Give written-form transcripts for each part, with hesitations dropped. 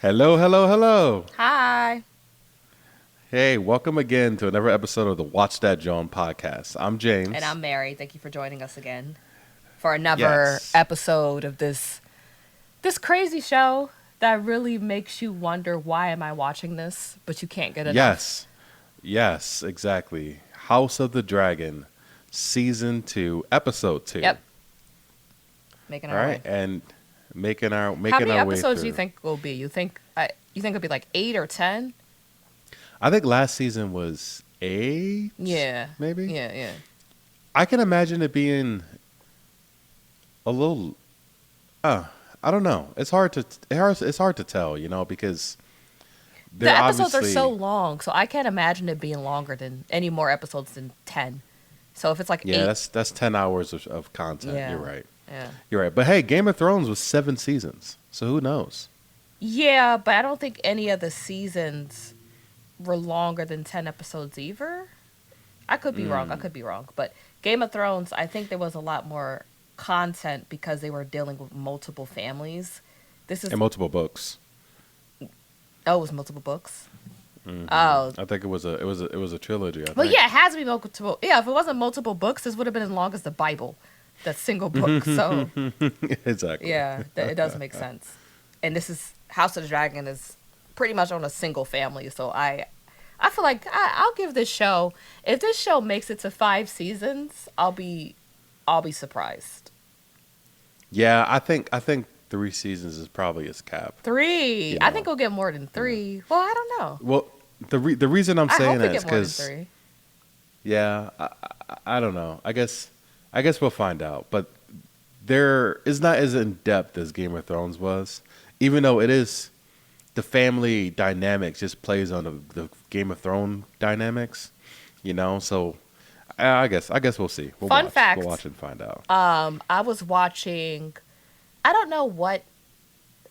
Hello, hello, hello. Hi. Hey, welcome again to another episode of the Watch That Joan podcast. I'm And James. I'm Mary. Thank you for joining us again for another Yes. episode of this crazy show that really makes you wonder, why am I watching this? But you can't get enough. Yes. Yes, exactly. House of the Dragon, season 2, episode 2. Yep, making All our right, way. and making our How making many our way episodes do you through. think will be? You think it'll be like 8 or 10? I think last season was 8, Yeah, maybe. yeah. I can imagine it being a little uh I don't know. It's hard to tell, because The they're episodes are so obviously. long, so I can't imagine it being longer than any more episodes than 10. So if it's like Yeah, 8, that's 10 hours of content. You're yeah, right. yeah. You're right. But hey, Game of Thrones was 7 seasons, so who knows? Yeah, but I don't think any of the seasons were longer than 10 episodes either. I could be wrong. I Mm. could be wrong. But Game of Thrones, I think there was a lot more content because they were dealing with multiple families. This is, And multiple books. oh, it was multiple books. Hmm. Oh, I think it was a trilogy. I well, think. yeah, it has to be multiple. Yeah, if it wasn't multiple books, this would have been as long as the Bible, that single book. So, Exactly. yeah, it does make sense. And this is House of the Dragon is pretty much on a single family. So I feel like I'll give this show. If this show makes it to 5 seasons, I'll be surprised. Yeah, I think 3 seasons is probably its cap. Three. You I think know. we'll get more than Yeah. three. Well, I don't know. Well, the reason I'm I saying hope we that is get more than because three. yeah, I don't know. I guess we'll find out. But there is not as in depth as Game of Thrones was, even though it is. The family dynamics just plays on the Game of Thrones dynamics, So I guess we'll see. Fun We'll fact. watch and find out. I was watching. I don't know what.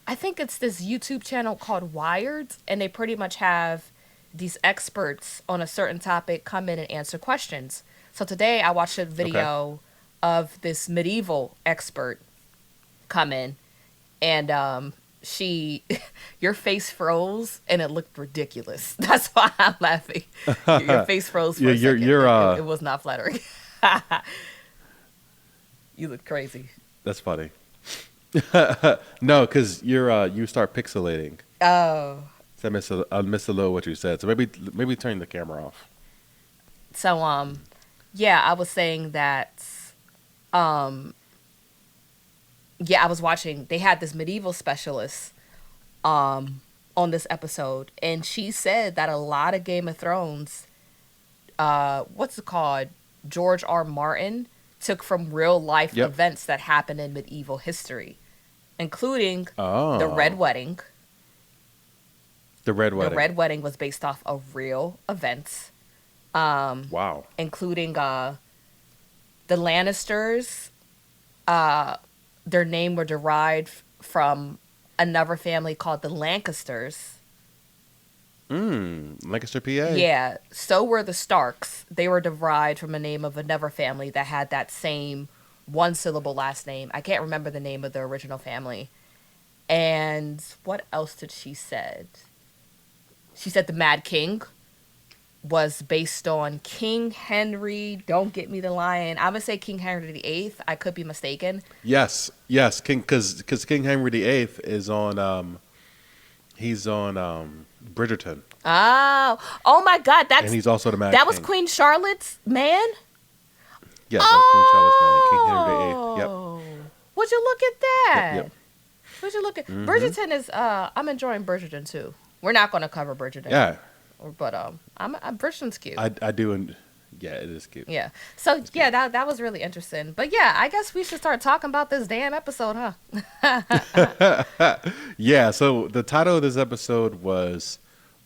I think it's this YouTube channel called Wired, and they pretty much have these experts on a certain topic come in and answer questions. So today I watched a Okay. video of this medieval expert come in, and she your face froze and it looked ridiculous. That's why I'm laughing. Your face froze for Yeah, a you're second. you're It was not flattering. You look crazy. that's funny. No, because you start pixelating. Oh, So I missed a little what you said. So maybe turn the camera off. so yeah, I was saying that um yeah, I was watching. They had this medieval specialist on this episode, and she said that a lot of Game of Thrones, what's it called, George R. Martin took from real life Yep. events that happened in medieval history, including the Red Oh, Wedding. the Red The Wedding. Red Wedding was based off of real events, um, Wow. including the Lannisters. Uh, their name were derived from another family called the Lancasters. Lancaster, PA. Yeah, so were the Starks. They were derived from a name of another family that had that same one syllable last name. I can't remember the name of the original family. And what else did she said? She said the Mad King was based on King Henry. Don't get me the lion. I'm gonna say King Henry VIII. I could be mistaken. Yes, King, because King Henry VIII is on he's on Bridgerton, Oh my God! and he's also the Mad That was King. Queen Charlotte's man. Yes, that was Queen Charlotte's man, King Henry VIII. Yep, Oh, would you look at yep, that? yep. Would you look at Hmm. Bridgerton is I'm enjoying Bridgerton too. We're not gonna cover Bridgerton, Yeah, but I'm Bridgerton's cute. I do, and yeah, it is cute. Yeah. So It's yeah, cute. that was really interesting. But yeah, I guess we should start talking about this damn episode, huh? Yeah. So the title of this episode was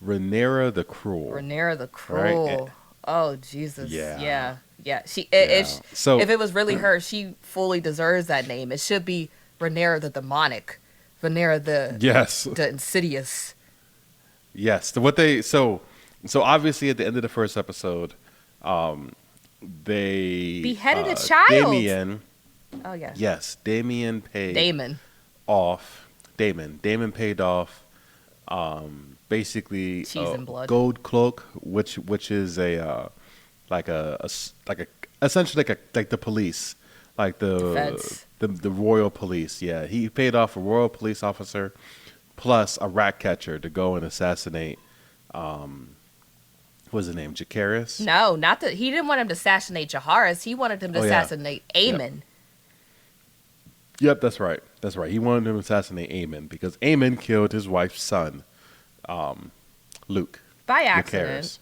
Rhaenyra the Cruel. Rhaenyra the Right? Cruel. Oh Jesus. Yeah. Yeah. Yeah. She Yeah. if it was really her, she fully deserves that name. It should be Rhaenyra the demonic, Rhaenyra Yes, the insidious. yes. So obviously at the end of the first episode, they Beheaded a child. Damien. Oh yes. Yes, Damien paid Damon. off. Damon paid off Basically Cheese a and blood. gold cloak, which is like a essentially like the police, like The feds. the royal police. Yeah, he paid off a royal police officer plus a rat catcher to go and assassinate. What's his name? Jacaris. No, not that he didn't want him to assassinate Jaharis. He wanted him to Oh yeah. assassinate Yep. Aemon. Yep. That's right. That's right. He wanted him to assassinate Aemon because Aemon killed his wife's son, Luke. By accident. Jacaris.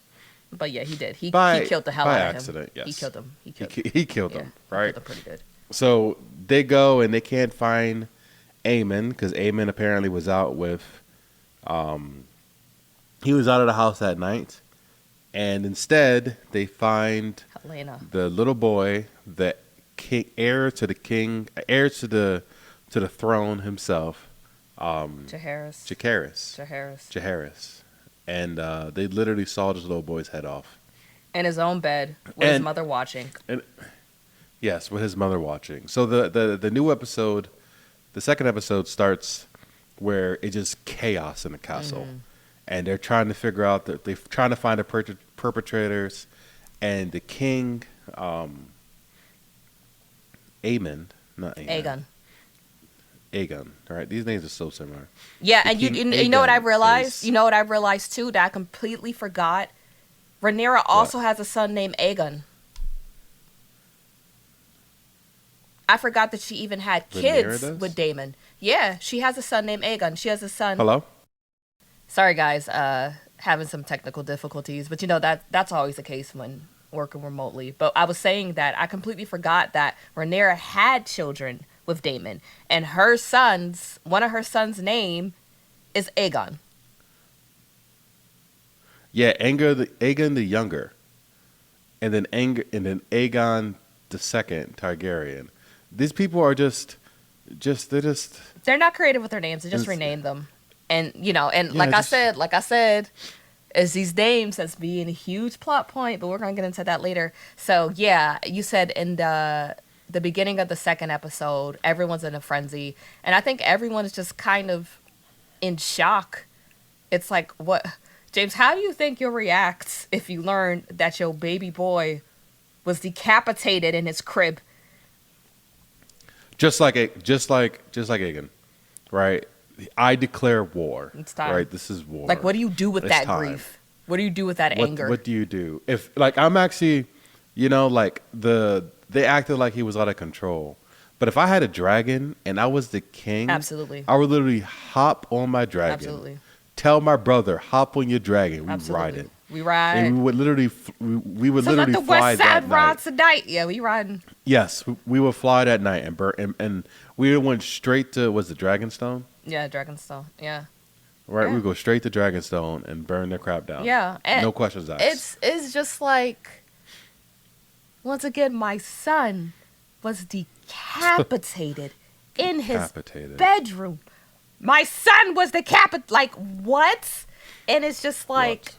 But yeah, he did. He By killed the hell by out of him. accident. Yes. He killed him. He He, killed he killed yeah, him. he Right. killed him pretty good. So they go and they can't find Aemon because Aemon apparently was out with, he was out of the house at night, and instead they find Helena. the little boy, the heir to the throne himself, Jaharis. Jacaris, Jaharis. Jaharis, and they literally saw this little boy's head off. In his own bed with his And- mother watching. And yes, with his mother watching. So the new episode, the second episode starts where it's just chaos in the castle, and they're trying to figure out that they're trying to find the perpetrators, and the king, Aemon, not Aemon, Aegon. Aegon. All right, these names are so similar. Yeah, The and king you know what I Aegon realized? is- You know what I realized too? That I completely forgot. Rhaenyra also has a son named Aegon. I forgot that she even had Rhaenyra kids does? with Daemon. Yeah, she has a son named Aegon. She has a son. Hello. Sorry, guys, having some technical difficulties, but you know that's always the case when working remotely. But I was saying that I completely forgot that Rhaenyra had children with Daemon, and one of her sons' name is Aegon. Yeah, Aegon the younger, and then Aegon the second Targaryen. These people are They're not creative with their names; they just It's- rename them. And you know, and Yeah, like I said, is these names as being a huge plot point, but we're gonna get into that later. So yeah, you said in the beginning of the second episode, everyone's in a frenzy, and I think everyone's just kind of in shock. It's like, what, James? How do you think you'll react if you learn that your baby boy was decapitated in his crib? just like Aegon, right? I declare war. It's time. Right, this is war. Like, what do you do with It's that time. grief? What do you do with that anger? What do you do if like I'm actually, like they acted like he was out of control. But if I had a dragon and I was the king, Absolutely. I would literally hop on my dragon. Absolutely. Tell my brother, hop on your dragon. We Absolutely. ride it. We ride. And we would literally, we would So let literally the fly West that Side night. ride tonight. Yeah, we riding. Yes, we would fly that night and burn, and we went straight to was the Dragonstone, Yeah, Dragonstone. Yeah. right? Yeah. We go straight to Dragonstone and burn their crap down. Yeah. And no questions asked. it's just like, once again, my son was decapitated in his Decapitated. bedroom. My son was decapitated. Like, what? And it's just like,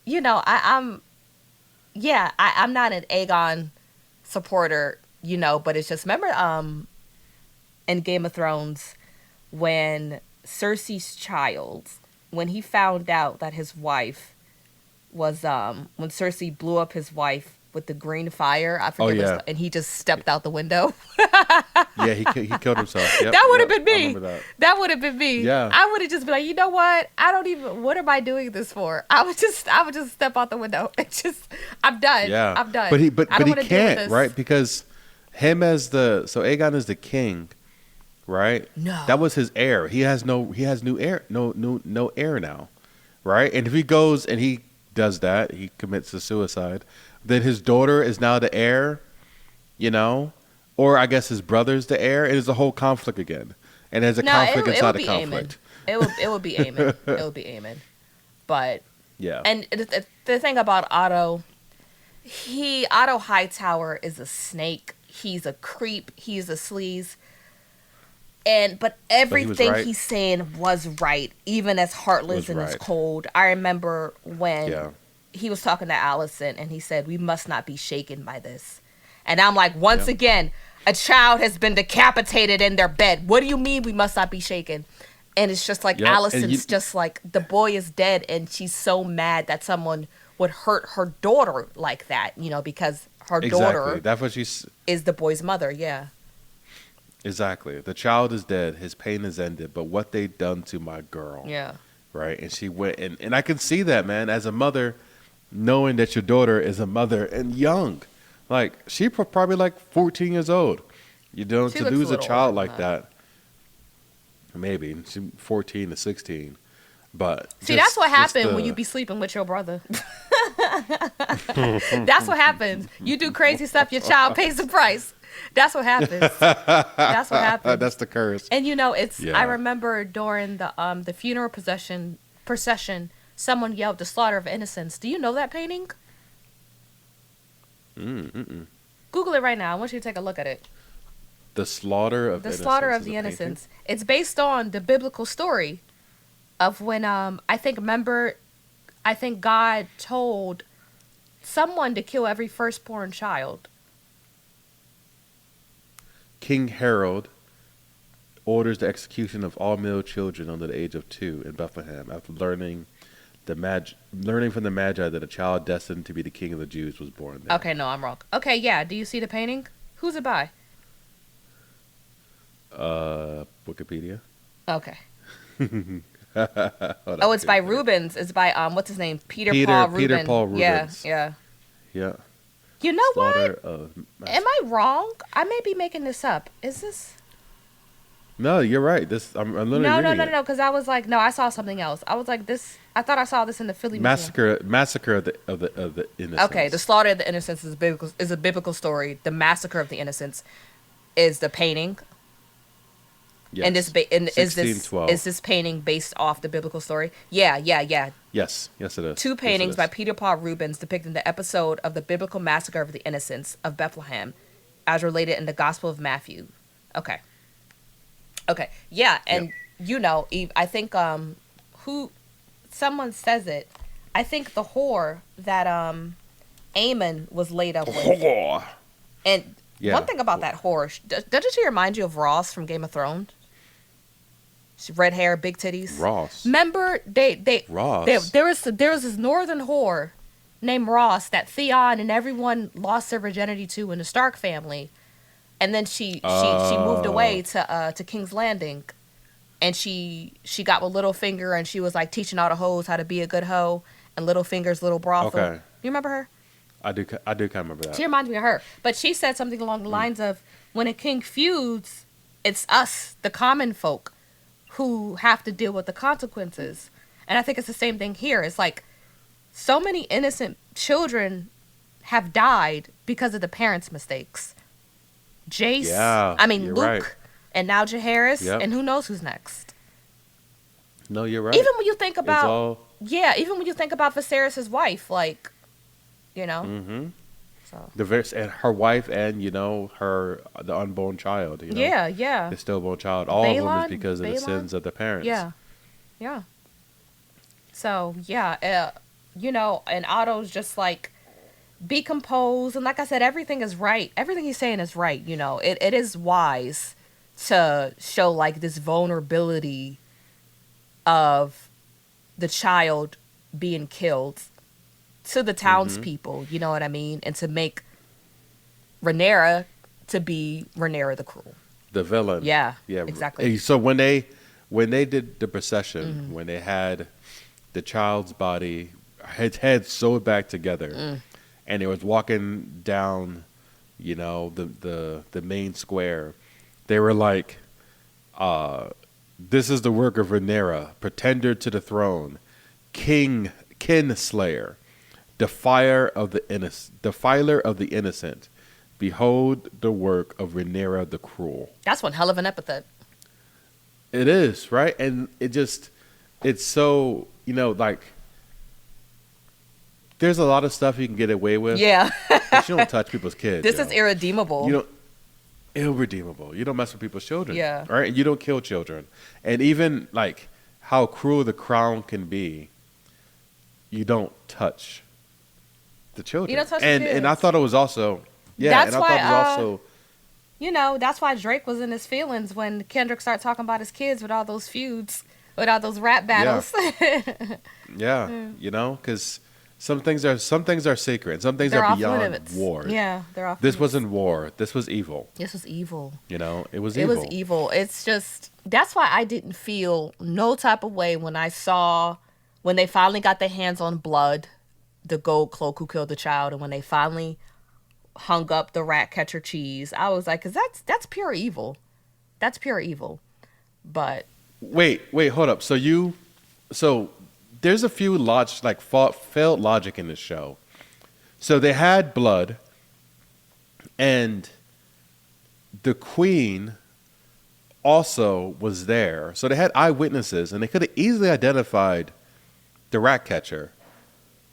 I'm not an Aegon supporter, but it's just, remember in Game of Thrones when Cersei's child, when he found out that his wife was when Cersei blew up his wife with the green fire, I forget yeah. and he just stepped out the window. Yeah, he killed himself. Yep, That would have yep, been I me. remember that. That would have been me. Yeah. I would have just been like, you know what? What am I doing this for? I would just step out the window. It's just, I'm done. Yeah, I'm done. But he I don't he wanna deal with can't, this. right? Because Aegon is the king, right? No. That was his heir. He has no heir, no heir now, right? And if he goes and he does that, he commits a suicide. Then his daughter is now the heir, or I guess his brother's the heir. It is a whole conflict again, and there's a conflict inside the conflict. It would be Aemon. It would be Aemon. But Yeah, and the thing about Otto Hightower is a snake. He's a creep. He's a sleaze. But everything right. he's saying was right, even as heartless and as right. cold. I remember when Yeah. he was talking to Allison and he said, "We must not be shaken by this." And I'm like, once Yeah. again, a child has been decapitated in their bed. What do you mean we must not be shaken? And it's just like Yep. And Allison's just like the boy is dead, and she's so mad that someone would hurt her daughter like that, because her exactly. daughter That's what she's is the boy's mother. Yeah. exactly. The child is dead. His pain is ended. But what they done to my girl, Yeah. right? And she went, and I can see that, man. As a mother, knowing that your daughter is a mother and young, like she probably like 14 years old. You know, She to looks a lose a little child older like than that. that, maybe she 14 to 16. But See, that's what just happened when you be sleeping with your brother. That's what happens. You do crazy stuff, your child pays the price. That's what happens. That's what happens. that's the curse. And it's I Yeah. remember during the funeral procession, someone yelled the slaughter of innocents. Do you know that painting? Mm-mm. Google it right now. I want you to take a look at it. The slaughter of The innocence slaughter of is the a painting? innocents. It's based on the biblical story of when I think God told someone to kill every firstborn child. King Harold orders the execution of all male children under the age of 2 in Bethlehem after learning from the Magi that a child destined to be the king of the Jews was born there. Okay, no, I'm wrong. Okay, yeah. Do you see the painting? Who's it by? Wikipedia. Okay. Hold Oh, on, it's by give me a minute. Rubens. It's by What's his name? Peter Peter- Paul Peter Rubens. Paul Rubens. Yeah. Yeah. You know Slaughter what? of Am I wrong? I may be making this up. Is this? No, you're right. I'm literally No, reading it. no. Because I was like, no, I saw something else. I was like, this. I thought I saw this in the Philly Museum. Massacre of the innocents. Okay, the slaughter of the innocents is a biblical story. The massacre of the innocents is the painting. Yes. And is 1612. this painting based off the biblical story? Yeah. Yes, it is. Two Yes, it paintings is. by Peter Paul Rubens depicting the episode of the biblical massacre of the innocents of Bethlehem, as related in the Gospel of Matthew. Okay. Yeah, and I think someone says it. I think the whore that Aemon was laid up with. And Yeah. one thing about that whore, doesn't she remind you of Ross from Game of Thrones? She red hair, big titties. Ross. Remember Ross. there was this northern whore named Ross that Theon and everyone lost their virginity to in the Stark family, and then she moved away to King's Landing, and she got with Littlefinger, and she was like teaching all the hoes how to be a good hoe, and Littlefinger's little brothel. Okay. You remember her? I do kind of remember that. She reminds me of her. But she said something along the lines of, when a king feuds, it's us, the common folk, who have to deal with the consequences. And I think it's the same thing here. It's like so many innocent children have died because of the parents' mistakes. Luke, you're right. and now Jaehaerys, Yep. and who knows who's next. No, you're right. Even when you think It's about, all. even when you think about Viserys' wife, like, Mm-hmm. so. And her wife, and the unborn child. Yeah. the stillborn child. All of them is Balon? because of the Balon? sins of the parents. Yeah. So, yeah, and Otto's just like, be composed. And like I said, everything is right. Everything he's saying is right. It is wise to show like this vulnerability of the child being killed to the townspeople. You know what I mean? And to make Rhaenyra to be Rhaenyra the Cruel. The villain. Yeah, Yeah. exactly. So when they did the procession, when they had the child's body, his head sewed back together, and it was walking down, the main square, they were like, "This is the work of Rhaenyra, pretender to the throne, kinslayer, defiler of the innocent. Behold the work of Rhaenyra the Cruel." That's one hell of an epithet. It is, right? And it's so, like, there's a lot of stuff you can get away with. Yeah. But you don't touch people's kids. This yo. is irredeemable. You don't, irredeemable. You don't mess with people's children. Yeah. Right? And you don't kill children. And even, like, how cruel the crown can be, you don't touch the children. You don't touch the and I kids. thought it was also, That's and I why, thought it was also, that's why Drake was in his feelings when Kendrick started talking about his kids with all those feuds, with all those rap Yeah, battles. yeah. Because some things are sacred, and some things are They're off beyond limits. war. Yeah, they're off This limits. wasn't war. This was evil. This was evil. It was It was evil. evil. It's just that's why I didn't feel no type of way when I saw when they finally got their hands on Blood, the gold cloak who killed the child, and when they finally hung up the rat catcher cheese. I was like, cause that's pure evil. That's pure evil. But Wait, hold up. So there's a few failed logic in this show. So they had blood, and the queen also was there. So they had eyewitnesses, and they could have easily identified the rat catcher,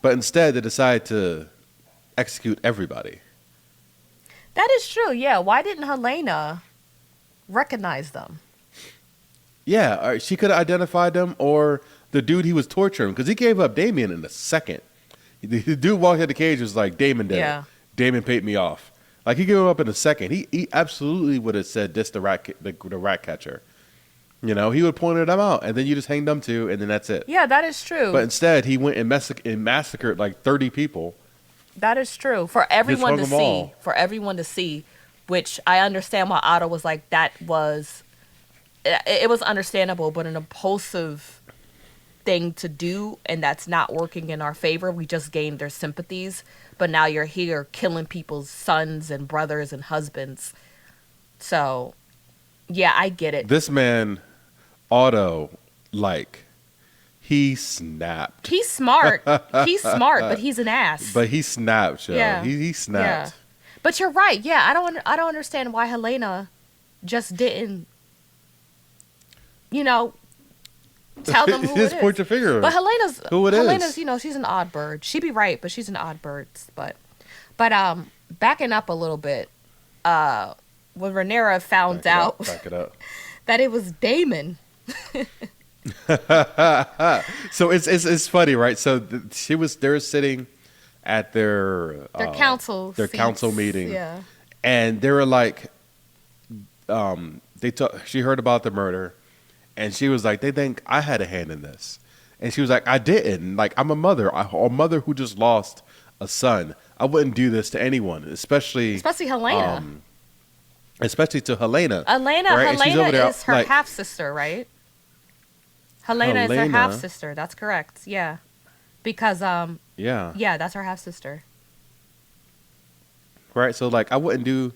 but instead they decided to execute everybody. that is true. Yeah. Why didn't Helena recognize them? Yeah, she could have identified them, or the dude he was torturing, because he gave up Damien in a second. The dude walked in the cage and was like, Damon did it. Yeah. Damon paid me off. Like, he gave him up in a second. He absolutely would have said this the rat catcher. He would have pointed them out, and then you just hang them too, and then that's it. Yeah, that is true. But instead, he went and massacred like 30 people. That is true. For everyone to hung 'em see. all. For everyone to see, which I understand why Otto was like, it was understandable, but an impulsive thing to do, and that's not working in our favor. We just gained their sympathies, but now you're here killing people's sons and brothers and husbands. So, yeah, I get it. This man, Otto, he snapped. He's smart. He's smart, but he's an ass. But he snapped, yo. Yeah. He snapped. Yeah. But you're right. Yeah, I don't understand why Helena just didn't, tell them who it Just is. point your finger. But Helena's Who it Helena's, is. she's an odd bird. She'd be right, but she's an odd bird. But backing up a little bit, when Rhaenyra found out Back it up. that it was Daemon. So it's funny, right? So they were sitting at their Council their seats. council meeting, Yeah. and they were like, she heard about the murder, and she was like, they think I had a hand in this, and she was like, I didn't. Like, I'm a mother, a mother who just lost a son. I wouldn't do this to anyone, especially Helena. especially to Helena. Helena right? And she's over there, is her like, half sister, right? Helena is her Helena? half sister. That's correct. Yeah, because yeah, that's her half sister. right. So like, I wouldn't do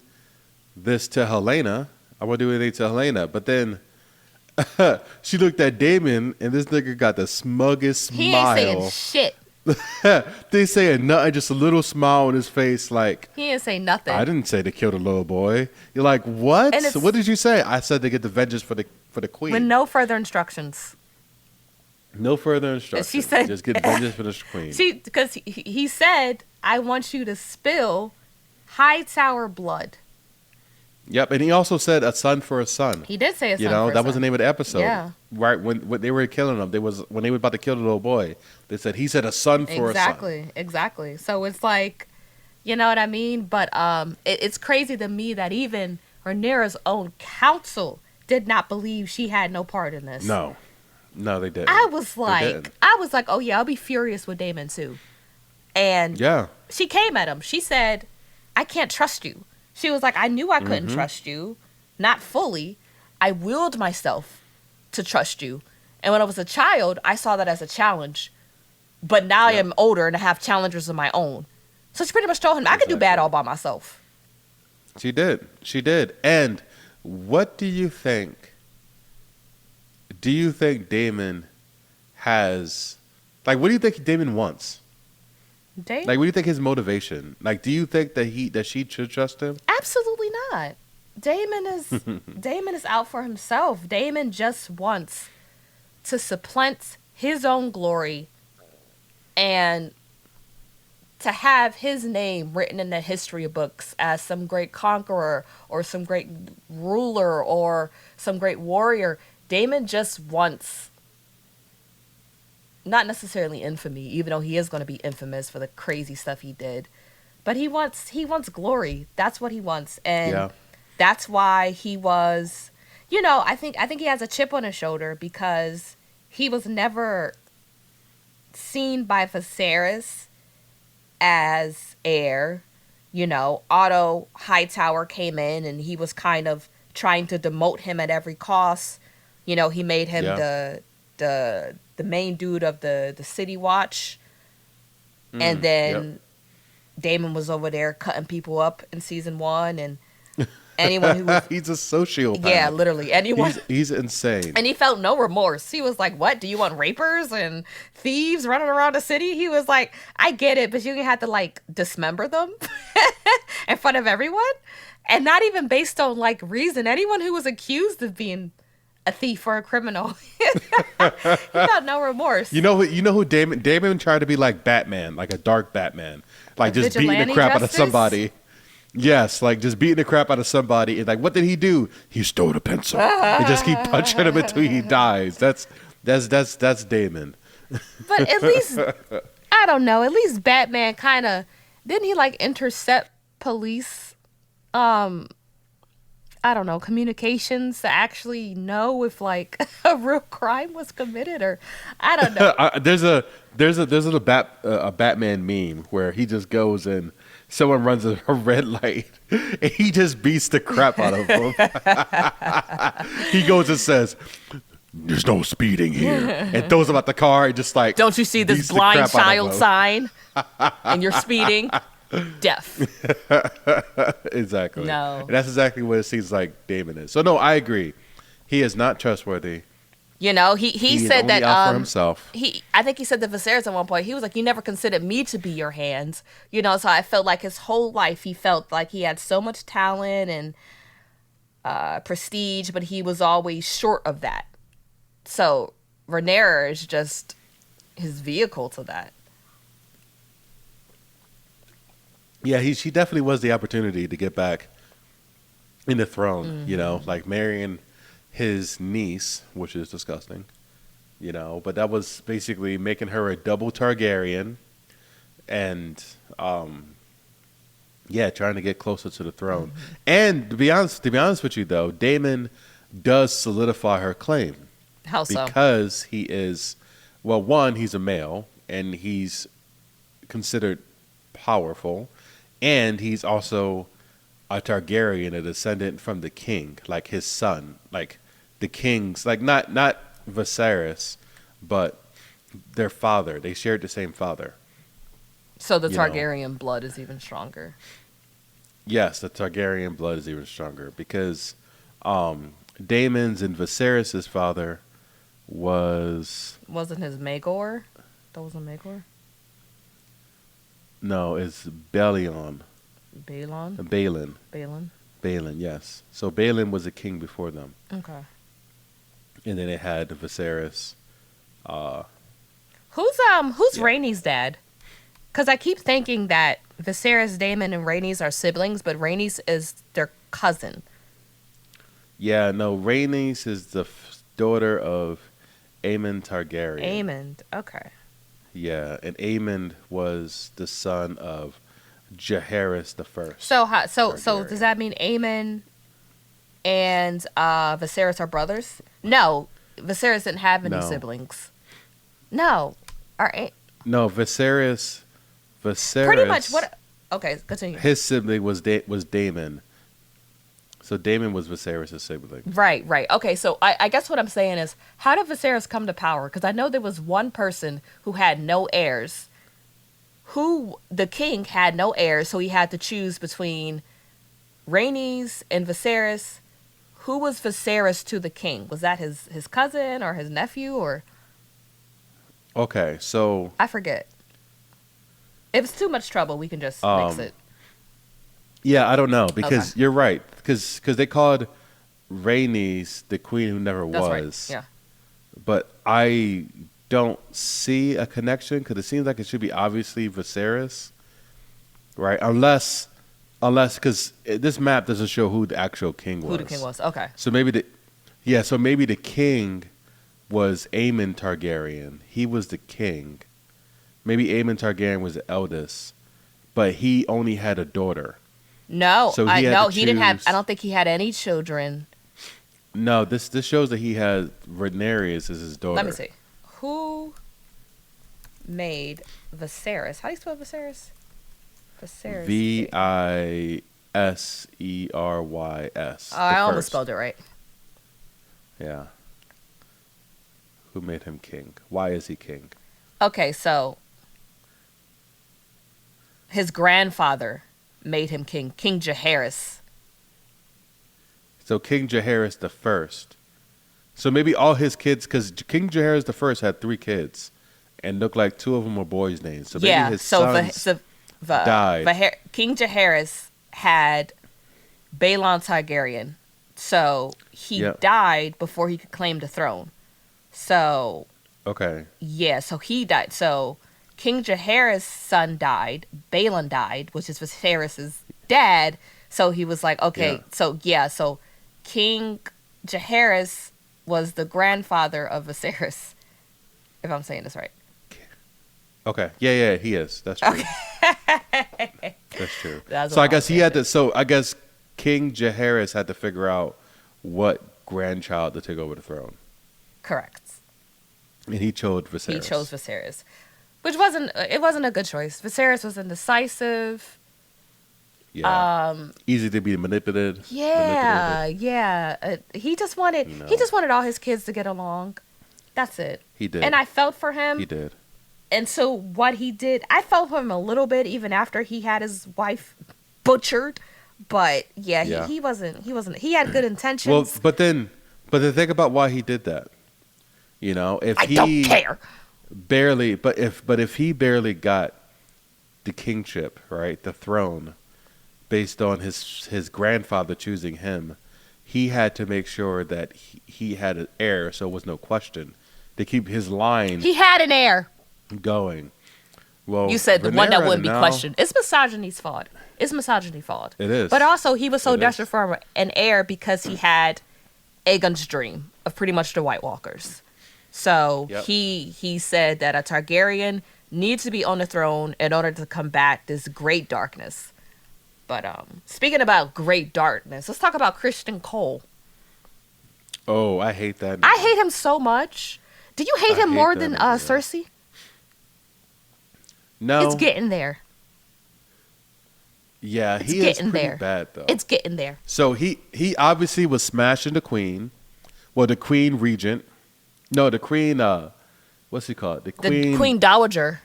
this to Helena. I wouldn't do anything to Helena. But then she looked at Damon, and this nigga got the smuggest He smile. ain't saying shit. They saying nothing, just a little smile on his face, like, He ain't say nothing. I didn't say to kill the little boy. You're like, what? And it's- What did you say? I said to get the vengeance for the queen. With no further instructions. No further instructions. She said- just get vengeance for the queen. Because he said, I want you to spill Hightower blood. Yep, and he also said a son for a son. He did say a son for a that was son. the name of the episode. Yeah. Right when they were killing him, when they were about to kill the little boy, they said he said a son for a son. Exactly. So it's like, you know what I mean? But it's crazy to me that even Rhaenyra's own council did not believe she had no part in this. No, they didn't. I was didn't. like, oh yeah, I'll be furious with Daemon too. And Yeah. she came at him. She said, I can't trust you. She was like, I knew I couldn't trust you. Not fully. I willed myself to trust you. And when I was a child, I saw that as a challenge. But now I am older and I have challengers of my own. So she pretty much told him, I could do bad Exactly. all by myself. She did. And what do you think? Do you think Damon has, what do you think Damon wants? Daemon? What do you think his motivation? Do you think that she should trust him? Absolutely not. Daemon is out for himself. Daemon just wants to supplant his own glory and to have his name written in the history books as some great conqueror or some great ruler or some great warrior. Daemon just wants, not necessarily infamy, even though he is going to be infamous for the crazy stuff he did, but he wants glory. That's what he wants. And that's why he was, I think he has a chip on his shoulder because he was never seen by Viserys as heir. Otto Hightower came in and he was kind of trying to demote him at every cost. He made him Yeah. the main dude of the City Watch, and Yep. then Damon was over there cutting people up in season 1, and anyone who was, He's a sociopath. yeah, literally anyone. He's insane. And he felt no remorse. He was like, "What? Do you want rapers and thieves running around the city?" He was like, "I get it, but you have to like dismember them in front of everyone, and not even based on like reason. Anyone who was accused of being a thief or a criminal, he felt no remorse. You know who Damon tried to be like Batman, like a dark Batman, like just beating the Vigilante crap out of justice? somebody. Yes, like just beating the crap out of somebody. And like, what did he do? He stole a pencil. And just keep punching him until he dies. That's Damon. But at least I don't know. At least Batman kind of didn't he like intercept police? I don't know, communications to actually know if like a real crime was committed, or I don't know. There's a Batman meme where he just goes and someone runs a red light and he just beats the crap out of him. He goes and says, "There's no speeding here," and throws him out the car and just like, Don't you see this beats the blind crap out of child him. sign? And you're speeding. Death. Exactly. No. And that's exactly what it seems like Damon is. So no, I agree. He is not trustworthy. He He is said only that out for himself. I think he said to Viserys at one point, he was like, "You never considered me to be your hands." So I felt like his whole life he felt like he had so much talent and prestige, but he was always short of that. So Rhaenyra is just his vehicle to that. Yeah, she definitely was the opportunity to get back in the throne, like marrying his niece, which is disgusting, but that was basically making her a double Targaryen and, trying to get closer to the throne. And to be honest with you though, Daemon does solidify her claim How so? because he is, well, one, he's a male and he's considered powerful. And he's also a Targaryen, a descendant from the king, like his son, like the kings, like not Viserys, but their father. They shared the same father. So the you know. Targaryen blood is even stronger. Yes, the Targaryen blood is even stronger because Daemon's and Viserys' father Wasn't his Maegor? That wasn't Maegor? No, it's Balon. Balon? Balin. Balon? Balin, yes. So Balin was a king before them. Okay. And then it had Viserys. Who's Yeah. Rhaenys' dad? Because I keep thinking that Viserys, Daemon, and Rhaenys are siblings, but Rhaenys is their cousin. Yeah, no, Rhaenys is the daughter of Aemon Targaryen. Aemond. Okay. Yeah, and Aemon was the son of Jaehaerys the First. So Targaryen. does that mean Aemon and Viserys are brothers? No, Viserys didn't have any No. siblings. No, No, Viserys. pretty much what? Okay, continue. His sibling was Daemon. So Daemon was Viserys' sibling. Right. Okay, so I guess what I'm saying is, how did Viserys come to power? Because I know there was one person who had no heirs. The king had no heirs, so he had to choose between Rhaenys and Viserys. Who was Viserys to the king? Was that his cousin or his nephew or? Okay, so I forget. If it's too much trouble, we can just fix it. yeah, I don't know because Okay. you're right because they called Rhaenys the queen who never That's was. right. Yeah. But I don't see a connection because it seems like it should be obviously Viserys, right? Unless because this map doesn't show who the actual king was. Who the king was? Okay. So maybe the king was Aemon Targaryen. He was the king. Maybe Aemon Targaryen was the eldest, but he only had a daughter. No, So I he had no, to he didn't have. I choose. don't think he had any children. No, this shows that he has Rhaenyra as his Let me daughter. see. Who made Viserys? How do you spell Viserys? Viserys. Viserys, Oh, the I almost first. spelled it right. Yeah. Who made him king? Why is he king? Okay, so his grandfather made him king, King Jaehaerys. So King Jaehaerys the first. So maybe all his kids, because King Jaehaerys the first had 3 kids, and looked like 2 of them were boys' names. So maybe Yeah, his sons died. King Jaehaerys had Balon Targaryen, so he Yep. died before he could claim the throne. So Okay. yeah, so he died. So King Jaehaerys' son died. Balon died, which is Viserys' dad. So he was like, Yeah. okay, so yeah, so King Jaehaerys was the grandfather of Viserys, if I'm saying this right. Okay. Yeah, yeah, he is. That's true. That's true. That's So what I I was guess he had thinking. to. So I guess King Jaehaerys had to figure out what grandchild to take over the throne, Correct. and he chose He Viserys. chose Viserys, which wasn't a good choice. Viserys was indecisive. Yeah. Easy to be manipulated. Yeah, Manipulated. yeah. You He know. just wanted all his kids to get along. That's it. He And did. I felt for He him. did. And so what he did, I felt for him a little bit even after he had his wife butchered. But yeah, Yeah. he had good Well, intentions. but then think about why he did that. If I don't he care. barely, but if he barely got the kingship, right, the throne, based on his grandfather choosing him, he had to make sure that he had an heir, so it was no question to keep his line He had an heir. going. Well, You said the one that Rhaenyra wouldn't be now, questioned. It's misogyny's fault. It's misogyny fault. it is. But also, he was so It is. desperate for an heir because he had Aegon's dream of pretty much the White Walkers. So Yep. he said that a Targaryen needs to be on the throne in order to combat this great darkness. But speaking about great darkness, let's talk about Christian Cole. Oh, I hate that I name. hate him so much. Do you hate I him hate more that than nigga. Cersei? It's No. getting there. Yeah, It's he is getting pretty there. bad though. It's getting there. So he obviously was smashing the queen. Well, the queen regent. No, the queen. What's he called? The The queen Queen Dowager.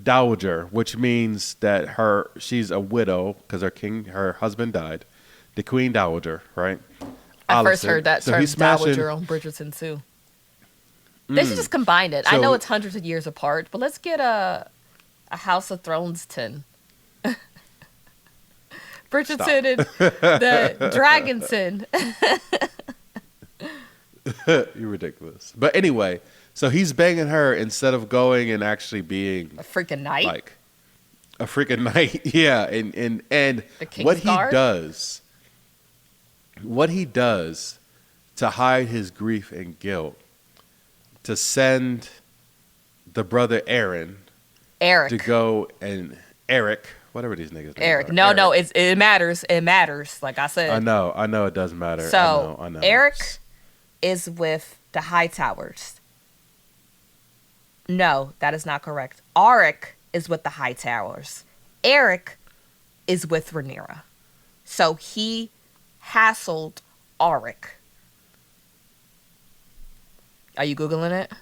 dowager, which means that she's a widow because her husband died. The queen dowager, right? I first Alicent. heard that So term he's smashing. Dowager on Bridgerton too. They should just combine it. I So- know it's hundreds of years apart, but let's get a House of Thrones tin. Bridgerton and the Dragonton. You're ridiculous. But anyway, so he's banging her instead of going and actually being A freaking knight. like a freaking knight. Yeah, and The King's what he Guard? does to hide his grief and guilt, to send the brother Aaron Eric. to go and Eric, whatever these niggas names Eric. are. No, it matters. It matters. Like I said. I know it does matter. So I know. Eric is with the Hightowers. No, that is not correct. Auric is with the Hightowers. Eric is with Rhaenyra. So he hassled Auric. Are you Googling it?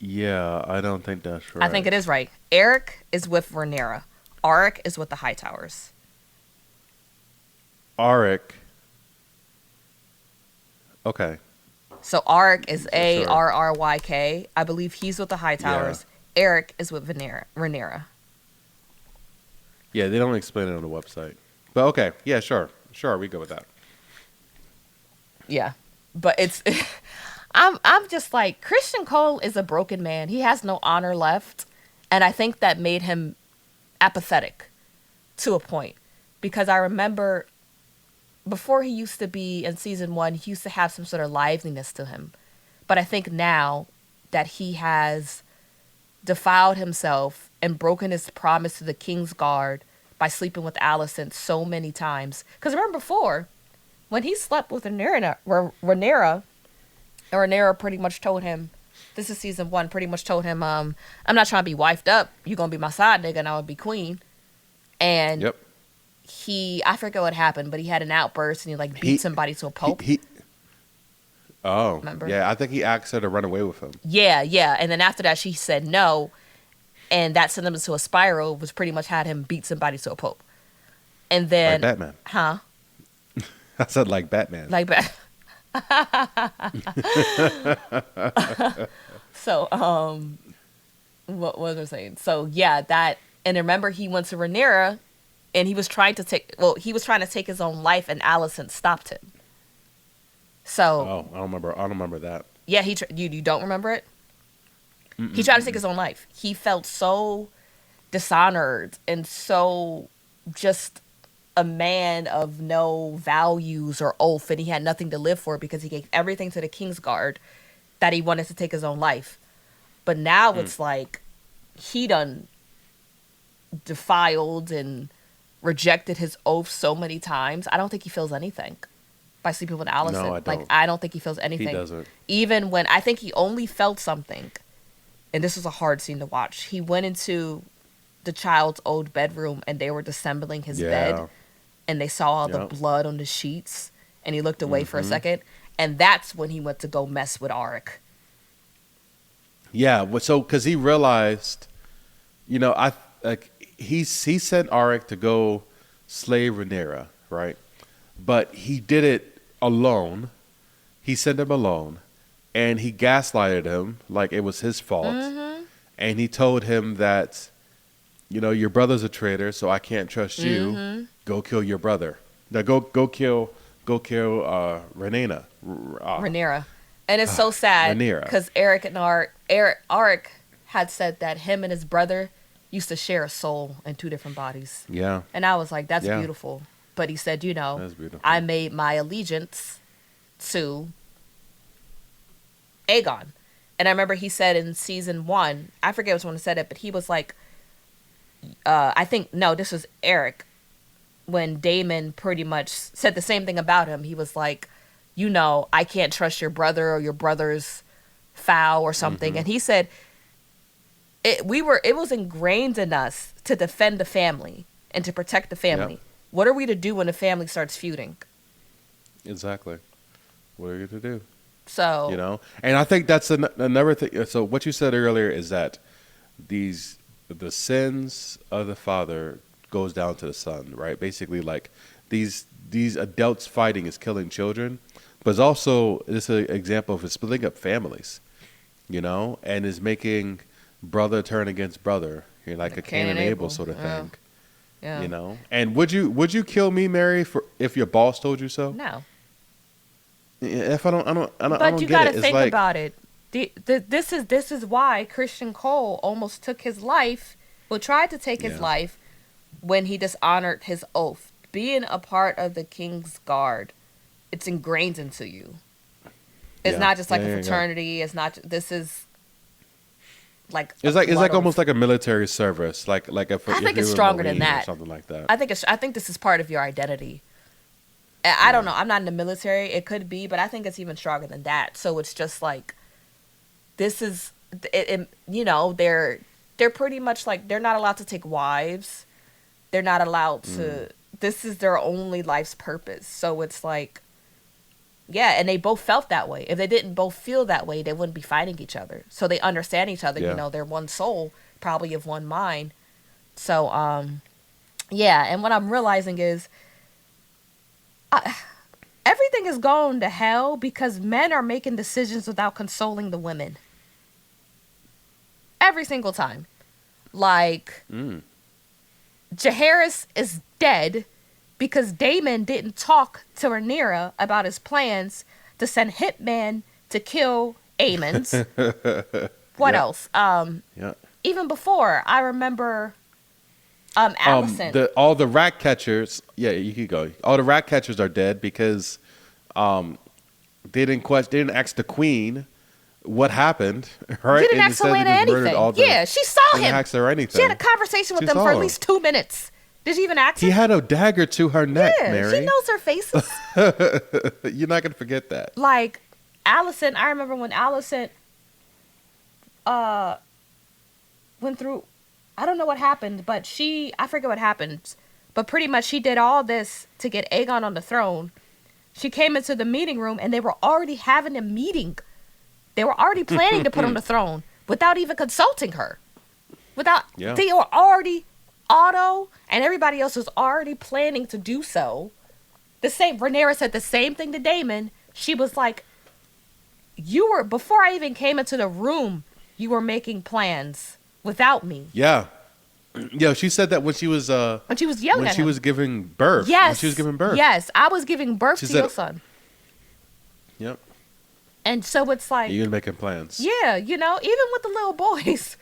Yeah, I don't think that's right. I think it is right. Eric is with Rhaenyra. Auric is with the Hightowers. Auric. Okay. So Auric is Sure. Arryk. I believe he's with the Hightowers. Eric is with Rhaenyra. Yeah, they don't explain it on the website. But okay, yeah, sure. Sure, we go with that. Yeah, but it's I'm just like Christian Cole is a broken man. He has no honor left, and I think that made him apathetic to a point because I remember before he used to be in season 1, he used to have some sort of liveliness to him. But I think now that he has defiled himself and broken his promise to the King's Guard by sleeping with Alicent so many times. Because remember before, when he slept with Rhaenyra, Rhaenyra pretty much told him, this is season 1, pretty much told him, I'm not trying to be wifed up. You're going to be my side nigga and I will be queen. And Yep. I forget what happened, but he had an outburst and he like beat somebody to a pulp. Oh, remember? Yeah, I think he asked her to run away with him. Yeah. And then after that, she said no. And that sent him into a spiral, which pretty much had him beat somebody to a pulp. And then. Like Batman. Huh? I said like Batman. Like Batman. So, what was I saying? So, yeah, that. And remember, he went to Rhaenyra and he was trying to take his own life and Alicent stopped him. So. Oh, I don't remember that. Yeah, you don't remember it? He tried to take his own life. He felt so dishonored and so just a man of no values or oath, and he had nothing to live for because he gave everything to the Kingsguard that he wanted to take his own life. But now it's like he done defiled and rejected his oath so many times. I don't think he feels anything by sleeping with Alicent. No, I don't. Like, I don't think he feels anything. He doesn't. Even when I think he only felt something, and this was a hard scene to watch. He went into the child's old bedroom and they were disassembling his bed, and they saw all the blood on the sheets, and he looked away for a second, and that's when he went to go mess with Auric. Yeah, so because he realized, he sent Auric to go slay Rhaenyra, right? But he did it alone. He sent him alone, and he gaslighted him like it was his fault. And he told him that, your brother's a traitor, so I can't trust you. Go kill your brother. Now go kill Rhaenyra. Rhaenyra. And it's so sad because Auric had said that him and his brother used to share a soul in 2 different bodies. Yeah. And I was like, that's beautiful. But he said, I made my allegiance to Aegon. And I remember he said in season 1, I forget which one said it, but he was like, this was Eric, when Daemon pretty much said the same thing about him. He was like, I can't trust your brother, or your brother's foul or something. And he said, it was ingrained in us to defend the family and to protect the family. Yep. What are we to do when the family starts feuding? Exactly. What are you to do? So, and I think that's another thing. So what you said earlier is that the sins of the father goes down to the son, right? Basically, like these adults fighting is killing children, but it's also an example of splitting up families, and is making brother turn against brother, like a Cain and Abel sort of thing. Yeah. And would you kill me, Mary, if your boss told you so? No. If I don't But you got to think about it. This is why Christian Cole almost took his life. Well, tried to take his life when he dishonored his oath. Being a part of the King's Guard, it's ingrained into you. It's not just like a fraternity. It's not. This is like it's like almost like a military service. Like if I think it's stronger than that. Or something like that. I think this is part of your identity. I don't know. I'm not in the military. It could be, but I think it's even stronger than that. So it's just like, this is, they're pretty much like, they're not allowed to take wives. They're not allowed to, this is their only life's purpose. So it's like, and they both felt that way. If they didn't both feel that way, they wouldn't be fighting each other. So they understand each other. They're one soul, probably of one mind. So, and what I'm realizing is, everything is going to hell because men are making decisions without consoling the women. Every single time. Like, Jaehaerys is dead because Daemon didn't talk to Rhaenyra about his plans to send hitmen to kill Aemons. What else? Even before, I remember Alicent. All the rat catchers. Yeah, you could go. All the rat catchers are dead because they didn't ask the queen what happened. Right? Didn't ask Helena anything. She saw him. Didn't ask her anything. She had a conversation with them for at least 2 minutes. Did you even ask He her? had a dagger to her neck, Yeah, he Mary. knows their faces. You're not gonna forget that. Like Allison, I remember when Allison uh went through, I don't know what happened, but I forget what happened, but pretty much she did all this to get Aegon on the throne. She came into the meeting room and they were already having a meeting. They were already planning to put on the throne without even consulting her. Yeah. They were already, Otto and everybody else was already planning to do so. Rhaenyra said the same thing to Daemon. She was like, before I even came into the room, you were making plans without me. Yeah. Yeah, she said that when she was When she was yelling when at she him. was giving birth. Yes. When she was giving birth. Yes, I was giving birth She to said- your son. Yep. And so it's like, You're making plans. yeah, even with the little boys,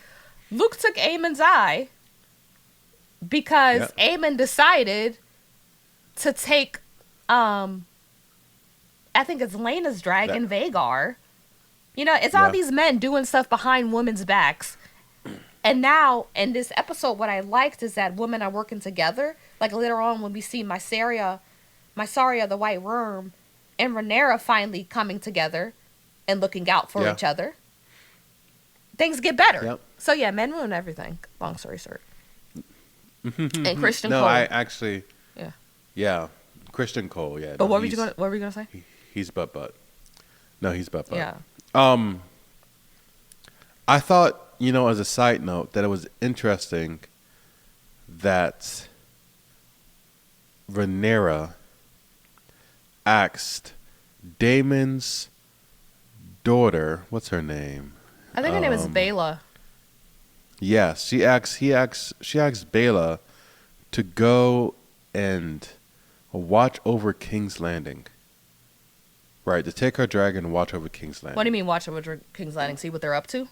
Luke took Aemon's eye because Aemon decided to take, I think it's Lena's dragon, Vagar. It's all these men doing stuff behind women's backs. And now, in this episode, what I liked is that women are working together. Like, later on, when we see Mysaria, the White Worm, and Rhaenyra finally coming together and looking out for each other, things get better. Yep. So, yeah, men ruin everything. Long story short. And Christian No, Cole. I actually. Yeah. Yeah. Christian Cole, yeah. But no, what were you gonna say? He's butt. No, he's butt. Yeah. I thought, as a side note, that it was interesting that Rhaenyra asked Daemon's daughter, what's her name? I think her name is Bela. Yes, she asked Bela to go and watch over King's Landing. Right, to take her dragon and watch over King's Landing. What do you mean watch over King's Landing? See what they're up to?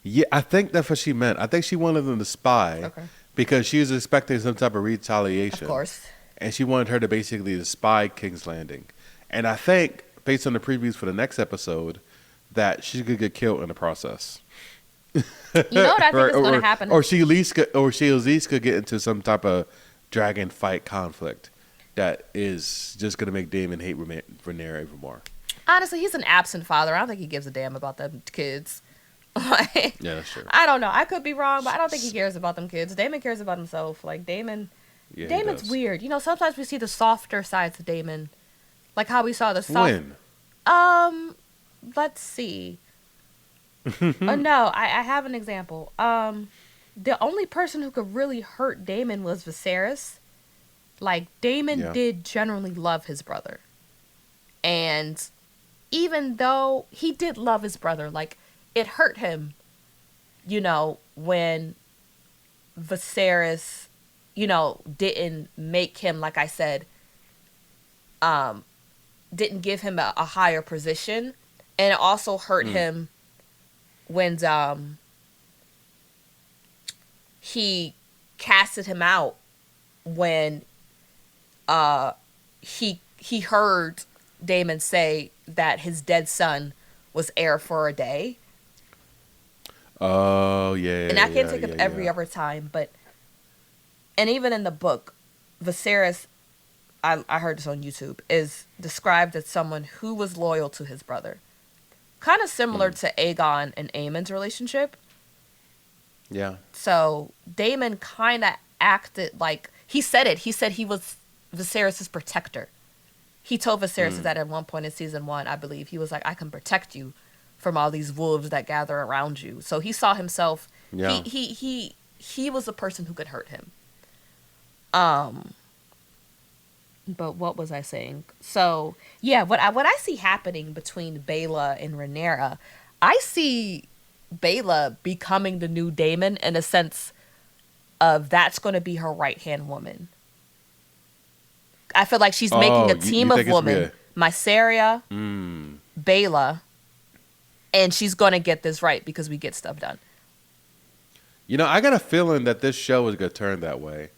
Yeah, I think that's what she meant. I think she wanted them to spy because she was expecting some type of retaliation. Of course. And she wanted her to basically to spy King's Landing. And I think, based on the previews for the next episode, that she could get killed in the process. You know what I think is going to happen? Or she at least could get into some type of dragon fight conflict that is just going to make Daemon hate Rhaenyra even more. Honestly, he's an absent father. I don't think he gives a damn about them kids. Yeah, that's true. I don't know. I could be wrong, but I don't think he cares about them kids. Daemon cares about himself. Like, Daemon's weird. Sometimes we see the softer sides of Daemon. Like how we saw the soft... When? Let's see. No, I have an example. The only person who could really hurt Daemon was Viserys. Like, Daemon did generally love his brother. And even though he did love his brother, like, it hurt him, when Viserys, didn't make him, like I said, didn't give him a higher position. And it also hurt him when he casted him out when he heard Daemon say that his dead son was heir for a day. Oh, yeah. And I can't think of every other time, and even in the book, Viserys, I heard this on YouTube, is described as someone who was loyal to his brother. Kind of similar to Aegon and Aemon's relationship. Yeah. So Daemon kind of acted like, he said it. He said he was Viserys' protector. He told Viserys that at one point in season 1, I believe. He was like, I can protect you from all these wolves that gather around you. So he saw himself, he was a person who could hurt him. But what was I saying? So, yeah, what I see happening between Bela and Rhaenyra, I see Bela becoming the new Daemon in a sense of that's going to be her right-hand woman. I feel like she's making a team of women. Mysaria, Bela, and she's going to get this right because we get stuff done. I got a feeling that this show is going to turn that way.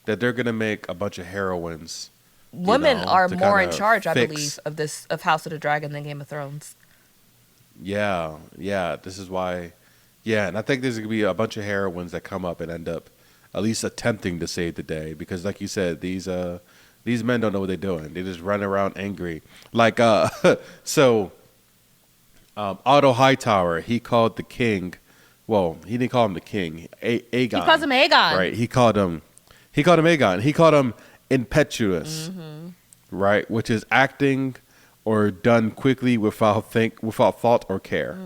That they're going to make a bunch of heroines. Women are more in charge, I believe, of House of the Dragon than Game of Thrones. Yeah. This is why. Yeah, and I think there's going to be a bunch of heroines that come up and end up at least attempting to save the day. Because, like you said, these men don't know what they're doing. They just run around angry. Like so, Otto Hightower, he called the king. Well, he didn't call him the king. Aegon. He calls him Aegon. Right. He called him. He called him Aegon. He called him impetuous. Right, which is acting or done quickly without thought or care.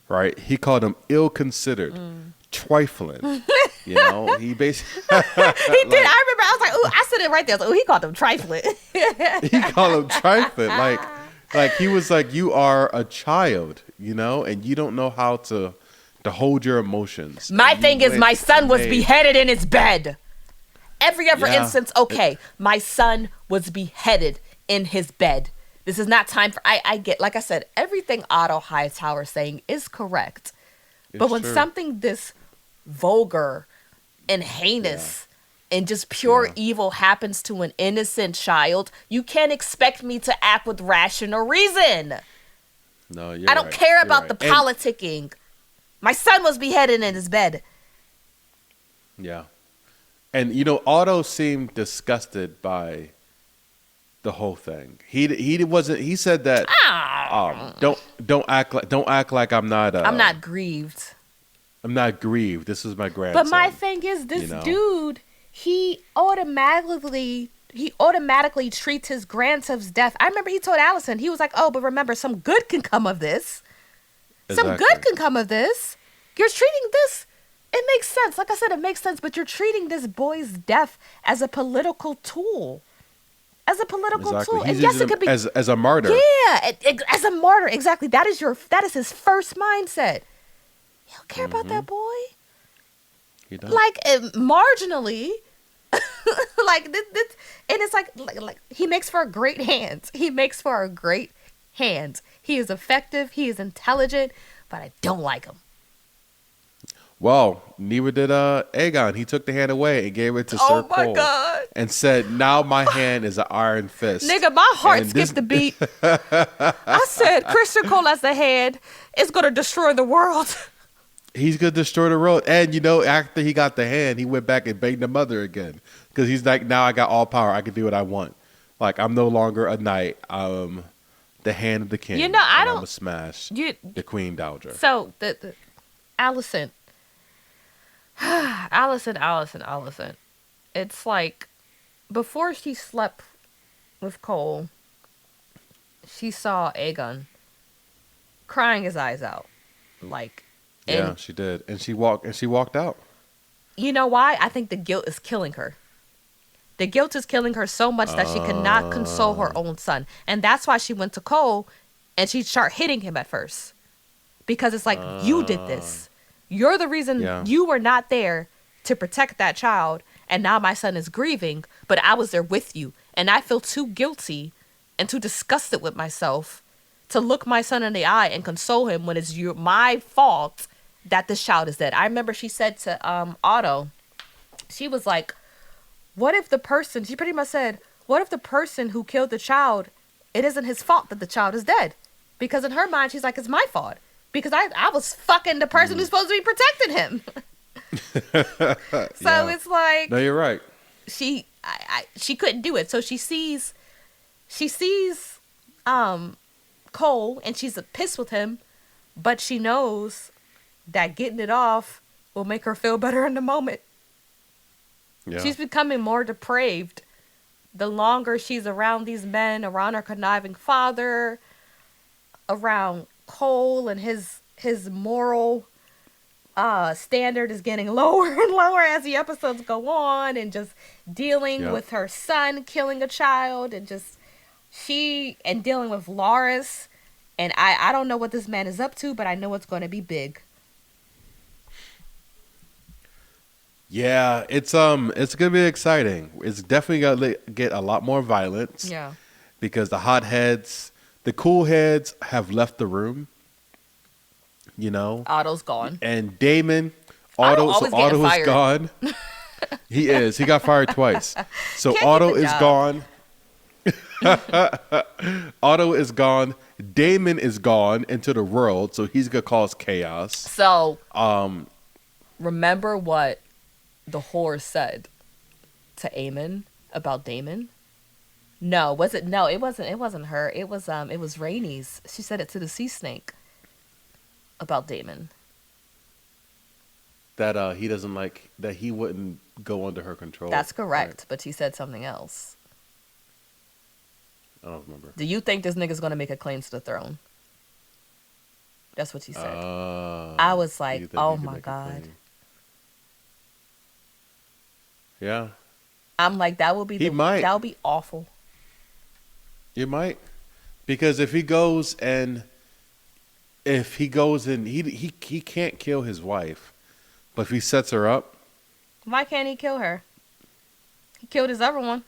Right. He called him ill-considered, trifling. You know, he basically He did. I remember. I was like, "Ooh!" I said it right there. I was like, "Ooh!" He called him trifling. he called him trifling. Like he was like, you are a child, you know, and you don't know how to hold your emotions. My And you thing is, went my son and was made- beheaded in his bed. Every other Yeah. instance, okay, my son was beheaded in his bed. This is not time for. I get, like I said, everything Otto Hightower is saying is correct. But It's when true. something this vulgar and heinous and just pure Yeah. evil happens to an innocent child, you can't expect me to act with rational reason. No, you're I don't right. care You're about right. the And- politicking. My son was beheaded in his bed. Yeah. And you know, Otto seemed disgusted by the whole thing. He wasn't. He said that don't act like I'm not. I'm not grieved. I'm not grieved. This is my grandson. But my thing is, this you know? dude, he automatically treats his grandson's death. I remember he told Allison, he was like, "Oh, but remember, some good can come of this. Some Exactly. good can come of this. You're treating this. It makes sense. Like I said, it makes sense. But you're treating this boy's death as a political tool. As a political Exactly. tool. He's And yes, using it could be as a martyr. yeah, as a martyr. Exactly. That is his first mindset. You don't care about that boy. He don't. Like marginally, like this, and it's like he makes for a great hands. He makes for a great hands. He is effective. He is intelligent, but I don't like him. Well, neither did Aegon. He took the hand away and gave it to Sir Oh my Cole God. and said, "Now my hand is an iron fist." Nigga, my heart And this- skipped a beat. I said, Christian Cole as the hand is gonna destroy the world. He's gonna destroy the road. And you know, after he got the hand, he went back and banged the mother again because he's like, "Now I got all power. I can do what I want. Like I'm no longer a knight. The hand of the king. You know, I and don't- I'm gonna smash You the queen dowager." so the Allison. Allison. It's like before she slept with Cole, she saw Aegon crying his eyes out. Like, Yeah, and she did, and she walked out. you know why? I think the guilt is killing her. The guilt is killing her so much that she cannot console her own son. And that's why she went to Cole and she started hitting him at first. Because it's like, you did this. You're the reason Yeah. you were not there to protect that child. And now my son is grieving, but I was there with you. And I feel too guilty and too disgusted with myself to look my son in the eye and console him when it's my fault that this child is dead. I remember she said to Otto, she was like, she pretty much said, what if the person who killed the child, it isn't his fault that the child is dead? Because in her mind, she's like, it's my fault. Because I was fucking the person who's supposed to be protecting him. So Yeah. it's like, No, you're right. she couldn't do it. So she sees Cole and she's pissed with him, but she knows that getting it off will make her feel better in the moment. Yeah. She's becoming more depraved the longer she's around these men, around her conniving father, around Cole, and his moral standard is getting lower and lower as the episodes go on, and just dealing Yeah. with her son killing a child, and just dealing with Loris. And I don't know what this man is up to, but I know it's going to be big. Yeah, it's gonna be exciting. It's definitely gonna get a lot more violence. Yeah. Because the hotheads, the cool heads have left the room. You know, Otto's gone. and Damon, Otto Otto always getting is fired. gone. He is. He got fired twice. So Can't keep Otto a is job. gone. Otto is gone. Damon is gone into the world, so he's gonna cause chaos. So remember what the whore said to Aemon about Daemon. No, was it? No, it wasn't. It wasn't her. It was Rhaenys. She said it to the sea snake about Daemon. That he doesn't like that he wouldn't go under her control. That's correct, Right. but she said something else. I don't remember. Do you think this nigga's gonna make a claim to the throne? That's what she said. I was Do you like, think oh he could my make a God. claim? Yeah, I'm like, that would be he might. that would be awful. He might, because if he goes and he can't kill his wife, but if he sets her up, Why can't he kill her? He killed his other one.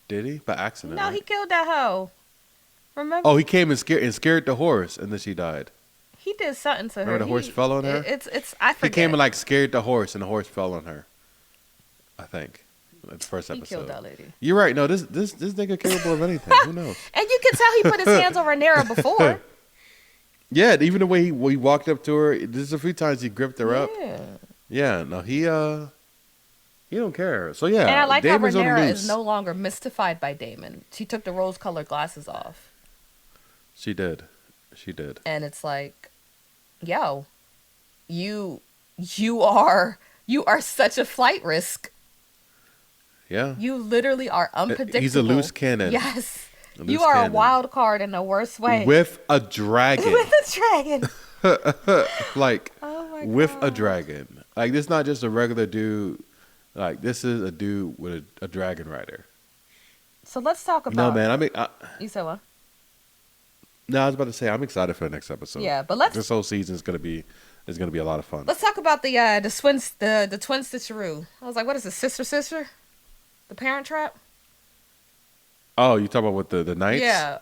did he by accident? No, Right? he killed that hoe. Remember? Oh, he came and scared the horse, and then she died. He did something to her. Remember the horse fell on her? It's I He forget. came and like scared the horse, and the horse fell on her. I think the first He episode. killed that lady. You're right. No, this nigga capable of anything. Who knows? And you can tell he put his hands on Rhaenyra before. Yeah, even the way he walked up to her. There's a few times he gripped her up. Yeah. Yeah, no, he don't care. So yeah, And I like Damon's how on the Rhaenyra loose. is no longer mystified by Daemon. She took the rose-colored glasses off, She did. and it's like, yo, you are such a flight risk. Yeah, You literally are unpredictable. he's a loose cannon. Yes, A you loose are cannon. a wild card in the worst way. With a dragon. With a dragon. Like Oh my with a God. dragon. Like this not just a regular dude. Like this is a dude with a dragon rider. So let's talk No about. man, You said what? no, I was about to say I'm excited for the next episode. Yeah, but let's This whole season is gonna be a lot of fun. let's talk about the twins the twin stitcheroo. I was like, what is this, sister? The Parent Trap? Oh, you talking about with the knights? Yeah,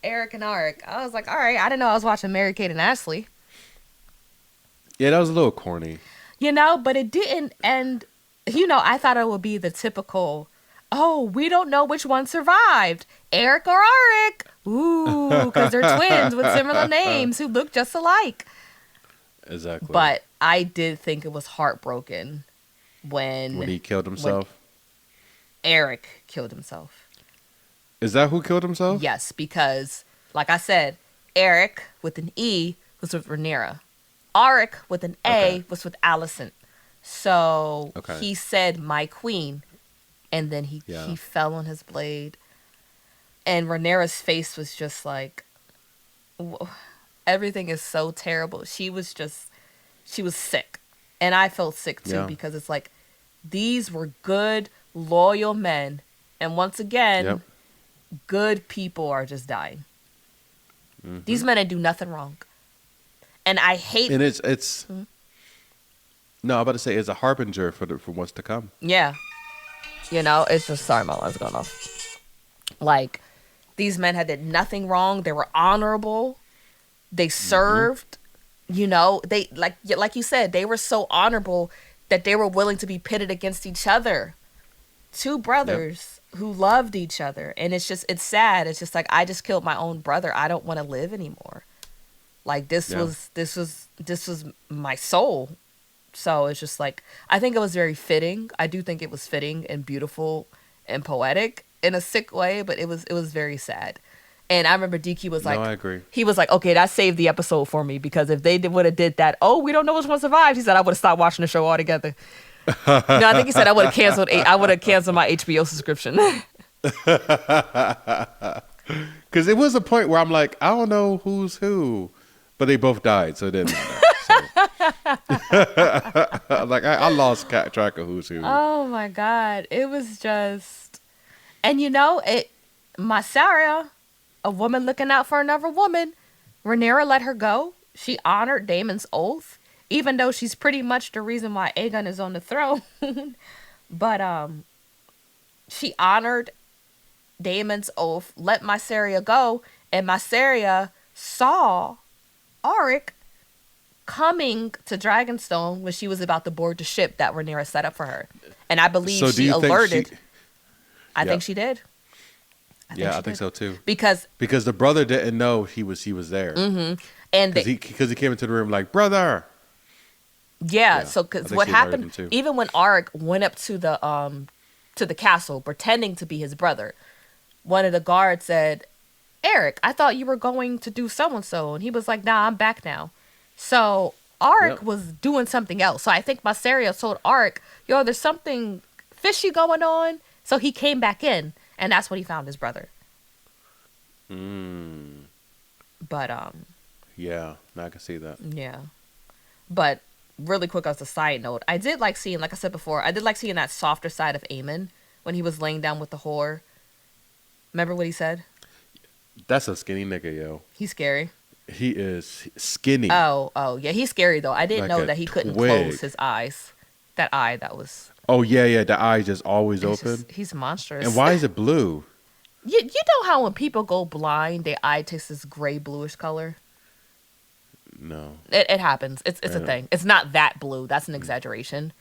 Eric and Arik. I was like, all right, I didn't know I was watching Mary Kate and Ashley. Yeah, that was a little corny. You know, but it didn't end. You know, I thought it would be the typical, oh, we don't know which one survived, Eric or Arik. Ooh, because they're twins with similar names who look just alike. Exactly. But I did think it was heartbroken when he killed himself. Eric killed himself. Is that who killed himself? Yes, because, like I said, Eric with an E was with Rhaenyra. Arik with an A Okay. was with Alicent. So Okay. he said, my queen. And then Yeah. he fell on his blade. And Rhaenyra's face was just like, everything is so terrible. She was sick. And I felt sick too Yeah. because it's like, these were good, loyal men. And once again, Yep. good people are just dying. Mhm. These men didn't do nothing wrong. And I hate. And it's Mhm. no, I'm about to say it's a harbinger for what's to come. Yeah. You know, it's just, sorry, my line's going off. Like, these men had did nothing wrong. They were honorable. They served. You know, they, like you said, they were so honorable that they were willing to be pitted against each other. Two brothers who loved each other. And it's sad. It's just like, I just killed my own brother. I don't want to live anymore. Like, this Yeah. was my soul. So it's just like, I think it was very fitting. I do think it was fitting and beautiful and poetic in a sick way, but it was very sad. And I remember DQ was like, No, I agree. he was like, okay, that saved the episode for me, because if they would have did that, oh, we don't know which one survived, he said, I would have stopped watching the show altogether. No, I think he said I would have canceled my HBO subscription. Because it was a point where I'm like, I don't know who's who, but they both died, so it didn't matter. So. Like I lost track of who's who. Oh my God. It was just, and you know, Mysaria, a woman looking out for another woman, Rhaenyra let her go. She honored Daemon's oath, even though she's pretty much the reason why Aegon is on the throne. But she honored Daemon's oath, let Mysaria go, and Mysaria saw Arik coming to Dragonstone when she was about to board the ship that Rhaenyra set up for her. And I believe So do she you think alerted. I Yeah. think she did. I think so too. Because Because the brother didn't know he was there. and Because he came into the room like, brother. Yeah, Yeah, so I because think what she married happened, him too. even when Arik went up to the castle pretending to be his brother, one of the guards said, Eric, I thought you were going to do so and so. And he was like, nah, I'm back now. So Arik Yep. was doing something else. So I think Mysaria told Arik, yo, there's something fishy going on. So he came back in, and that's when he found his brother. Mm, But, yeah, I can see that. yeah. But really quick as a side note, I did like seeing, like I said before, I did like seeing that softer side of Aemon when he was laying down with the whore. Remember what he said? That's a skinny nigga, yo. He's scary. He is skinny, Oh, yeah, he's scary though. I didn't like know a that he couldn't close twig. his eyes. That eye, that was. Oh yeah, yeah. The eye just always It's open. just he's And monstrous. why is it blue? You know how when people go blind, their eye takes this gray bluish color. No. It happens. It's a Yeah. thing. It's not that blue. That's an exaggeration.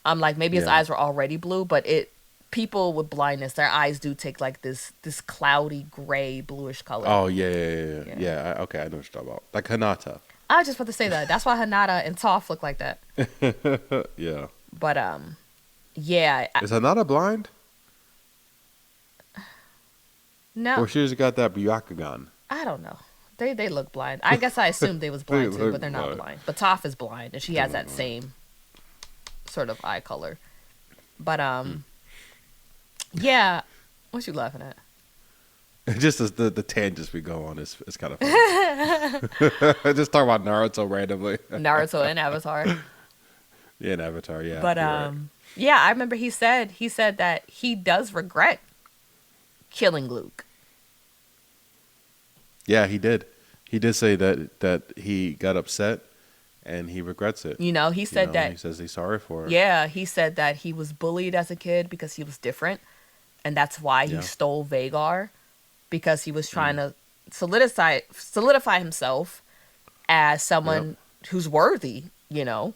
Like maybe his Yeah. eyes were already blue, but it people with blindness, their eyes do take like this cloudy gray bluish color. Oh yeah, yeah, yeah, yeah. Yeah. Okay, I know what you're talking about. Like Hinata. I was just about to say that. That's why Hanada and Toph look like that. Yeah. But yeah, Is Hinata blind? no, Or she just got that Byakugan? I don't know. They look blind. I guess I assumed they was blind They too, look but they're not blind. blind. But Toph is blind, and she has that same sort of eye color. But yeah. What you laughing at? Just as the tangents we go on is kind of funny. Just talk about Naruto randomly. Naruto and Avatar. Yeah, in Avatar. Yeah. But you're right. yeah, I remember he said that he does regret killing Luke. Yeah, he did. He did say that he got upset and he regrets it. You know, he said that. He says he's sorry for it. Yeah, he said that he was bullied as a kid because he was different, and that's why he Yeah. stole Vagar, because he was trying to solidify himself as someone who's worthy. You know,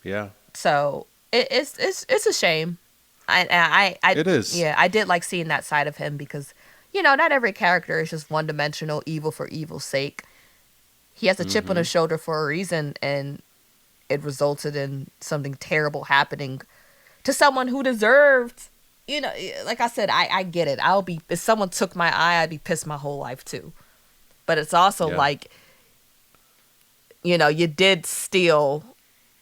Yeah. so it's a shame. I It is. Yeah, I did like seeing that side of him because, you know, not every character is just one dimensional, evil for evil's sake. He has a chip on his shoulder for a reason, and it resulted in something terrible happening to someone who deserved. You know, like I said, I get it. If someone took my eye, I'd be pissed my whole life too. But it's also Yeah. like, you know, you did steal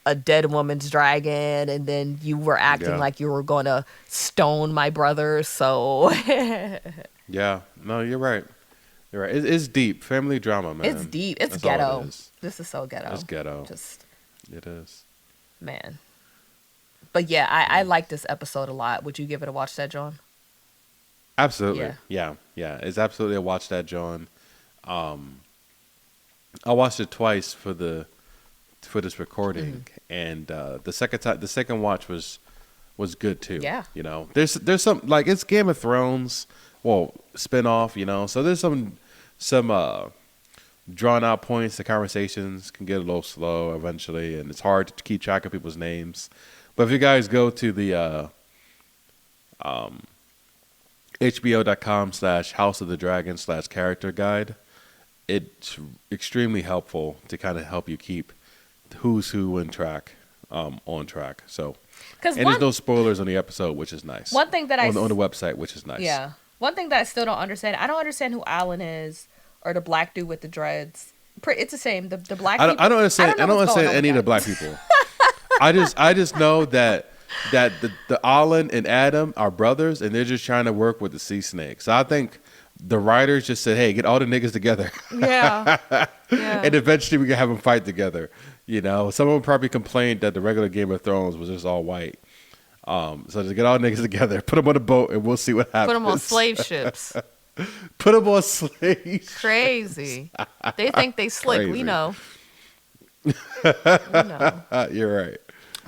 a dead woman's dragon, and then you were acting Yeah. like you were going to stone my brother. So Yeah. No, you're right. You're right. It's deep. Family drama, man. it's deep. It's That's all ghetto. it is. This is so ghetto. It's ghetto. Just It is. man. But yeah, I like this episode a lot. Would you give it a watch, that John? Absolutely. Yeah. Yeah. It's absolutely a watch that, John. I watched it twice for this recording, and the second watch was good too. Yeah. You know, there's some, like, it's Game of Thrones, well, spinoff. You know, so there's some drawn out points. The conversations can get a little slow eventually, and it's hard to keep track of people's names. But if you guys go to the HBO.com/House of the Dragon /character guide, it's extremely helpful to kind of help you keep who's who on track. So, Because and there's no spoilers on the episode, which is nice. one thing that on the website, which is nice. yeah, one thing that I still don't understand. I don't understand who Alan is, or the black dude with the dreads. It's the same. The black. I don't people, understand. I don't what's going understand on any of with the black people. I just know that the Alan and Adam are brothers, and they're just trying to work with the sea snake. So I think the writers just said, "Hey, get all the niggas together." that. Yeah. And eventually we can have them fight together. You know, someone probably complained that the regular Game of Thrones was just all white. So just get all niggas together, put them on a boat, and we'll see what happens. Put them on slave ships. Put them on slaves. Crazy. They think they slick. Crazy. We know. We know. You're right.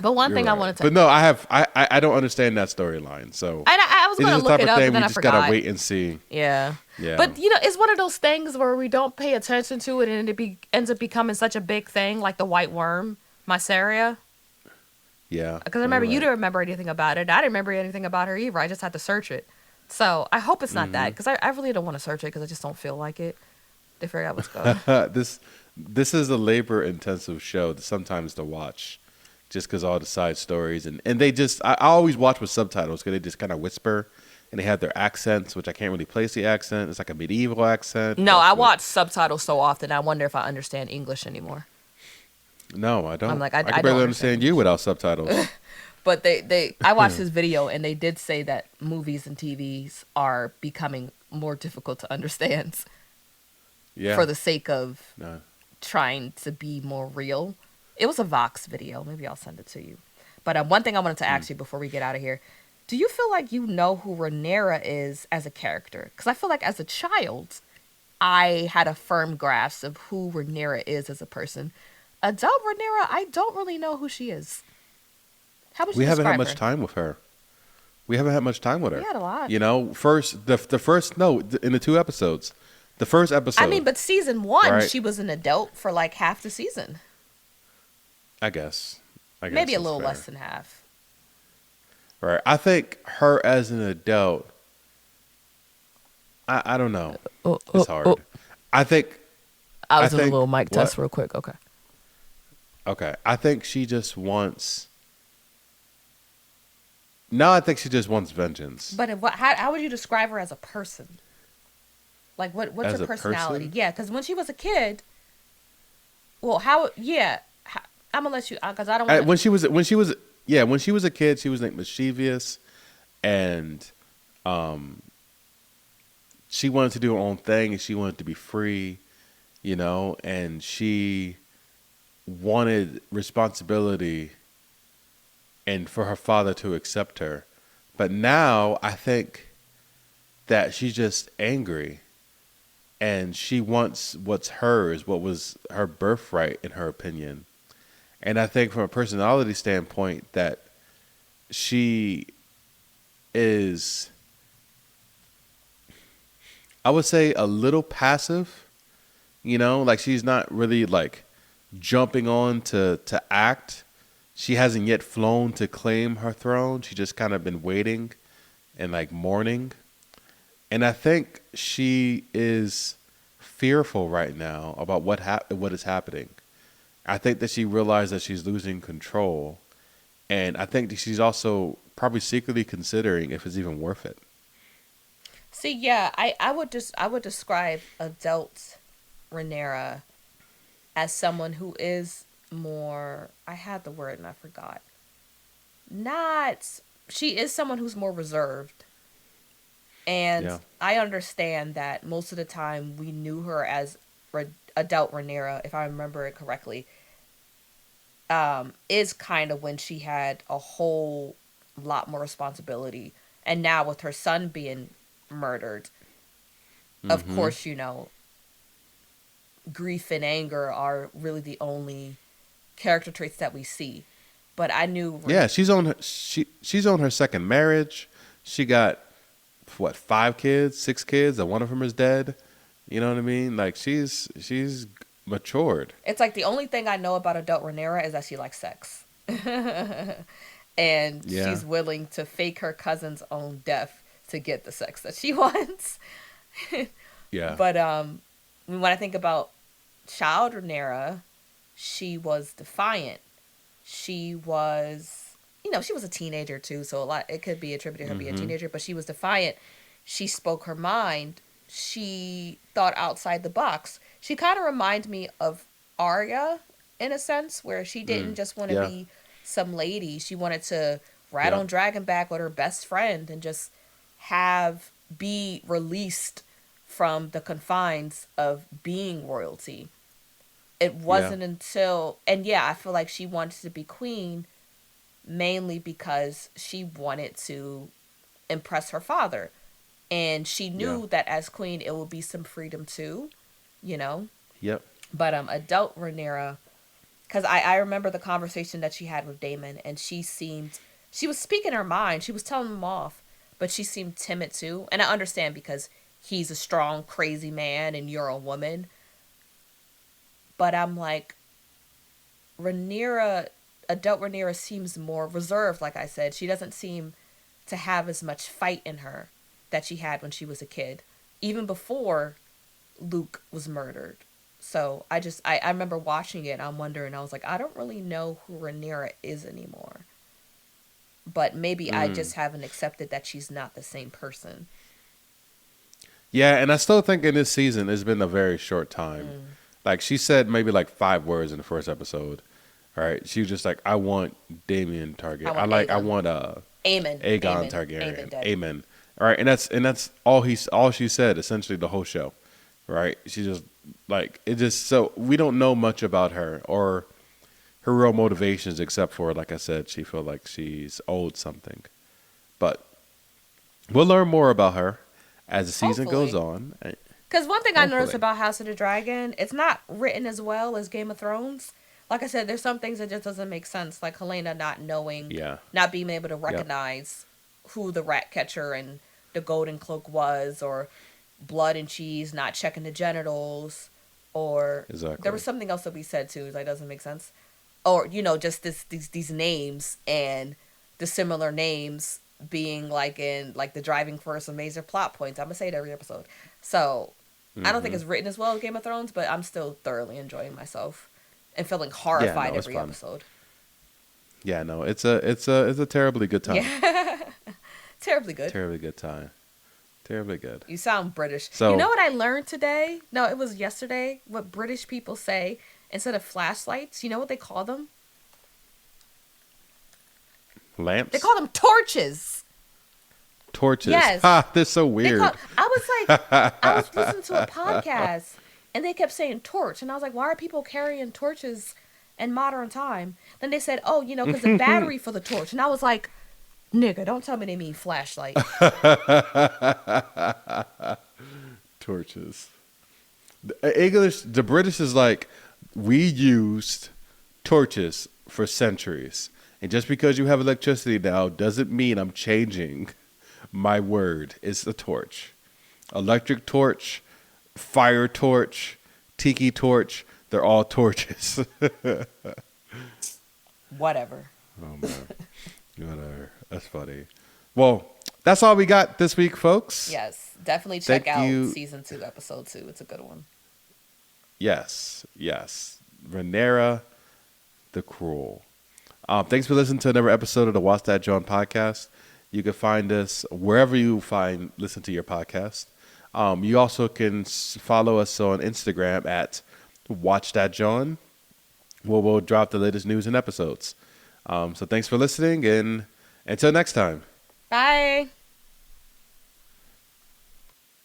But one You're thing I right. wanted to. But no, I don't understand that storyline. So I was it's going just to the look type it of up, thing and we then I just forgot. gotta wait and see. Yeah. Yeah. But you know, it's one of those things where we don't pay attention to it, and ends up becoming such a big thing, like the white worm, Mysaria. Yeah. Because I remember you're you right. didn't remember anything about it. I didn't remember anything about her either. I just had to search it. So I hope it's not that, because I really don't want to search it, because I just don't feel like it. They figure out what's going on. this is a labor intensive show sometimes to watch, just because all the side stories and they just I always watch with subtitles because they just kind of whisper and they have their accents, which I can't really place the accent. It's like a medieval accent. No, I That's what. watch subtitles so often. I wonder if I understand English anymore. No, I I'm don't. like, I I can don't barely understand understand you English. without subtitles. But I watched this video and they did say that movies and TVs are becoming more difficult to understand for Yeah. the sake of No. trying to be more real. It was a Vox video. Maybe I'll send it to you. But one thing I wanted to Mm. ask you before we get out of here: do you feel like you know who Rhaenyra is as a character? Because I feel like as a child, I had a firm grasp of who Rhaenyra is as a person. Adult Rhaenyra, I don't really know who she is. How would you We haven't had describe much her? time with her. We haven't had much time with We her. had a lot. You know, first the first no in the two episodes, the first I mean, episode, but season one, right? she was an adult for like half the season. I guess. I guess Maybe a that's little fair. less than half. Right. I think her as an adult. I don't know. Oh, It's oh, oh. hard. I think. I I was doing a think little mic what? test real quick. Okay. Okay. I think she just wants. No, I think she just wants vengeance But how would you describe her as a person? Like, what's her as a personality? person. Yeah, because when she was a kid, well, I'm gonna let you, because I don't want to. When she was a kid, she was like mischievous, and um, she wanted to do her own thing, and she wanted to be free, you know, and she wanted responsibility and for her father to accept her. But now I think that she's just angry and she wants what's hers, what was her birthright in her opinion. And I think from a personality standpoint that she is, I would say, a little passive, you know, like she's not really like jumping on to act. She hasn't yet flown to claim her throne. She just kind of been waiting and like mourning. And I think she is fearful right now about what is happening. I think that she realized that she's losing control, and I think that she's also probably secretly considering if it's even worth it. See, yeah, I would describe adult Rhaenyra as someone who is more. I had the word and I forgot. Not. She is someone who's more reserved. And Yeah. I understand that most of the time we knew her as adult Rhaenyra, if I remember it correctly, is kind of when she had a whole lot more responsibility. And now with her son being murdered, of Mm-hmm. course, grief and anger are really the only character traits that we see. But I knew, Yeah, she's on her second marriage. She got what, 5 kids, 6 kids, and one of them is dead. You know what I mean? Like she's matured. it's like the only thing I know about adult Rhaenyra is that she likes sex. And Yeah. she's willing to fake her cousin's own death to get the sex that she wants. Yeah. But when I think about child Rhaenyra, she was defiant. She was, she was a teenager too, so a lot it could be attributed to her being a Mm-hmm. teenager. But she was defiant. She spoke her mind. She thought outside the box. She kind of reminds me of Arya in a sense, where she didn't Mm. just want to Yeah. be some lady. She wanted to ride Yeah. on Dragonback with her best friend and just be released from the confines of being royalty. It Yeah. wasn't until, and yeah, I feel like she wanted to be queen mainly because she wanted to impress her father. And she Yeah. knew that as queen, it would be some freedom too, you know? Yep. But adult Rhaenyra, because I remember the conversation that she had with Damon, and she was speaking her mind. She was telling him off, but she seemed timid too. And I understand because he's a strong, crazy man and you're a woman. But I'm like, Rhaenyra, adult Rhaenyra seems more reserved, like I said. She doesn't seem to have as much fight in her that she had when she was a kid, even before Luke was murdered. So I remember watching it and I'm wondering, I was like, I don't really know who Rhaenyra is anymore. But maybe I Mm. just haven't accepted that she's not the same person. Yeah, and I still think in this season it's been a very short time. Mm. Like she said maybe like 5 words in the first episode. All right. She was just like, I want Damien I Targaryen. want I Aegon. want Aemon. Aegon Aemon. Aemon Targaryen. dead. Amen. All right, and that's all she said essentially the whole show. Right? She just like it just so we don't know much about her or her real motivations except for like I said, she felt like she's owed something. But we'll learn more about her as the season goes Hopefully. on. Because one thing I noticed Hopefully. about House of the Dragon, it's not written as well as Game of Thrones. Like I said, there's some things that just doesn't make sense. Like Helena not knowing, Yeah. not being able to Yep. recognize who the rat catcher and the golden cloak was, or blood and cheese not checking the genitals, or there was Exactly. something else that we said too that doesn't make sense. Or, just these names and the similar names being like in like the driving force of major plot points. I'm gonna say it every episode. So I don't think Hmm. it's written as well as Game of Thrones, but I'm still thoroughly enjoying myself and feeling Yeah, horrified no, it's every fun. episode. Yeah, no, it's a terribly good time. Yeah. Terribly good. Terribly good time. Terribly good. You sound British. You know So what I learned today? No, it was yesterday. What British people say instead of flashlights, you know what they call them? They lamps, call them torches. torches. Yes. Ha! They're so They weird. call. I was like, I was listening to a podcast, and they kept saying torch, and I was like, why are people carrying torches in modern time? Then they said, oh, because the battery for the torch, and I was like, nigga, don't tell me they mean flashlight. Torches. The British is like, we used torches for centuries, and just because you have electricity now doesn't mean I'm changing my word. It's the torch, electric torch, fire torch, tiki torch. They're all torches. Whatever. Oh man, whatever. That's funny. Well, that's all we got this week, folks. Yes, definitely check Thank out you. season 2, episode 2. It's a good one. Yes, yes. Rhaenyra the Cruel. Thanks for listening to another episode of the Watch That John podcast. You can find us wherever you listen to your podcast. You also can follow us on Instagram at Watch That John, where we'll drop the latest news and episodes. So thanks for listening, and until next time. Bye.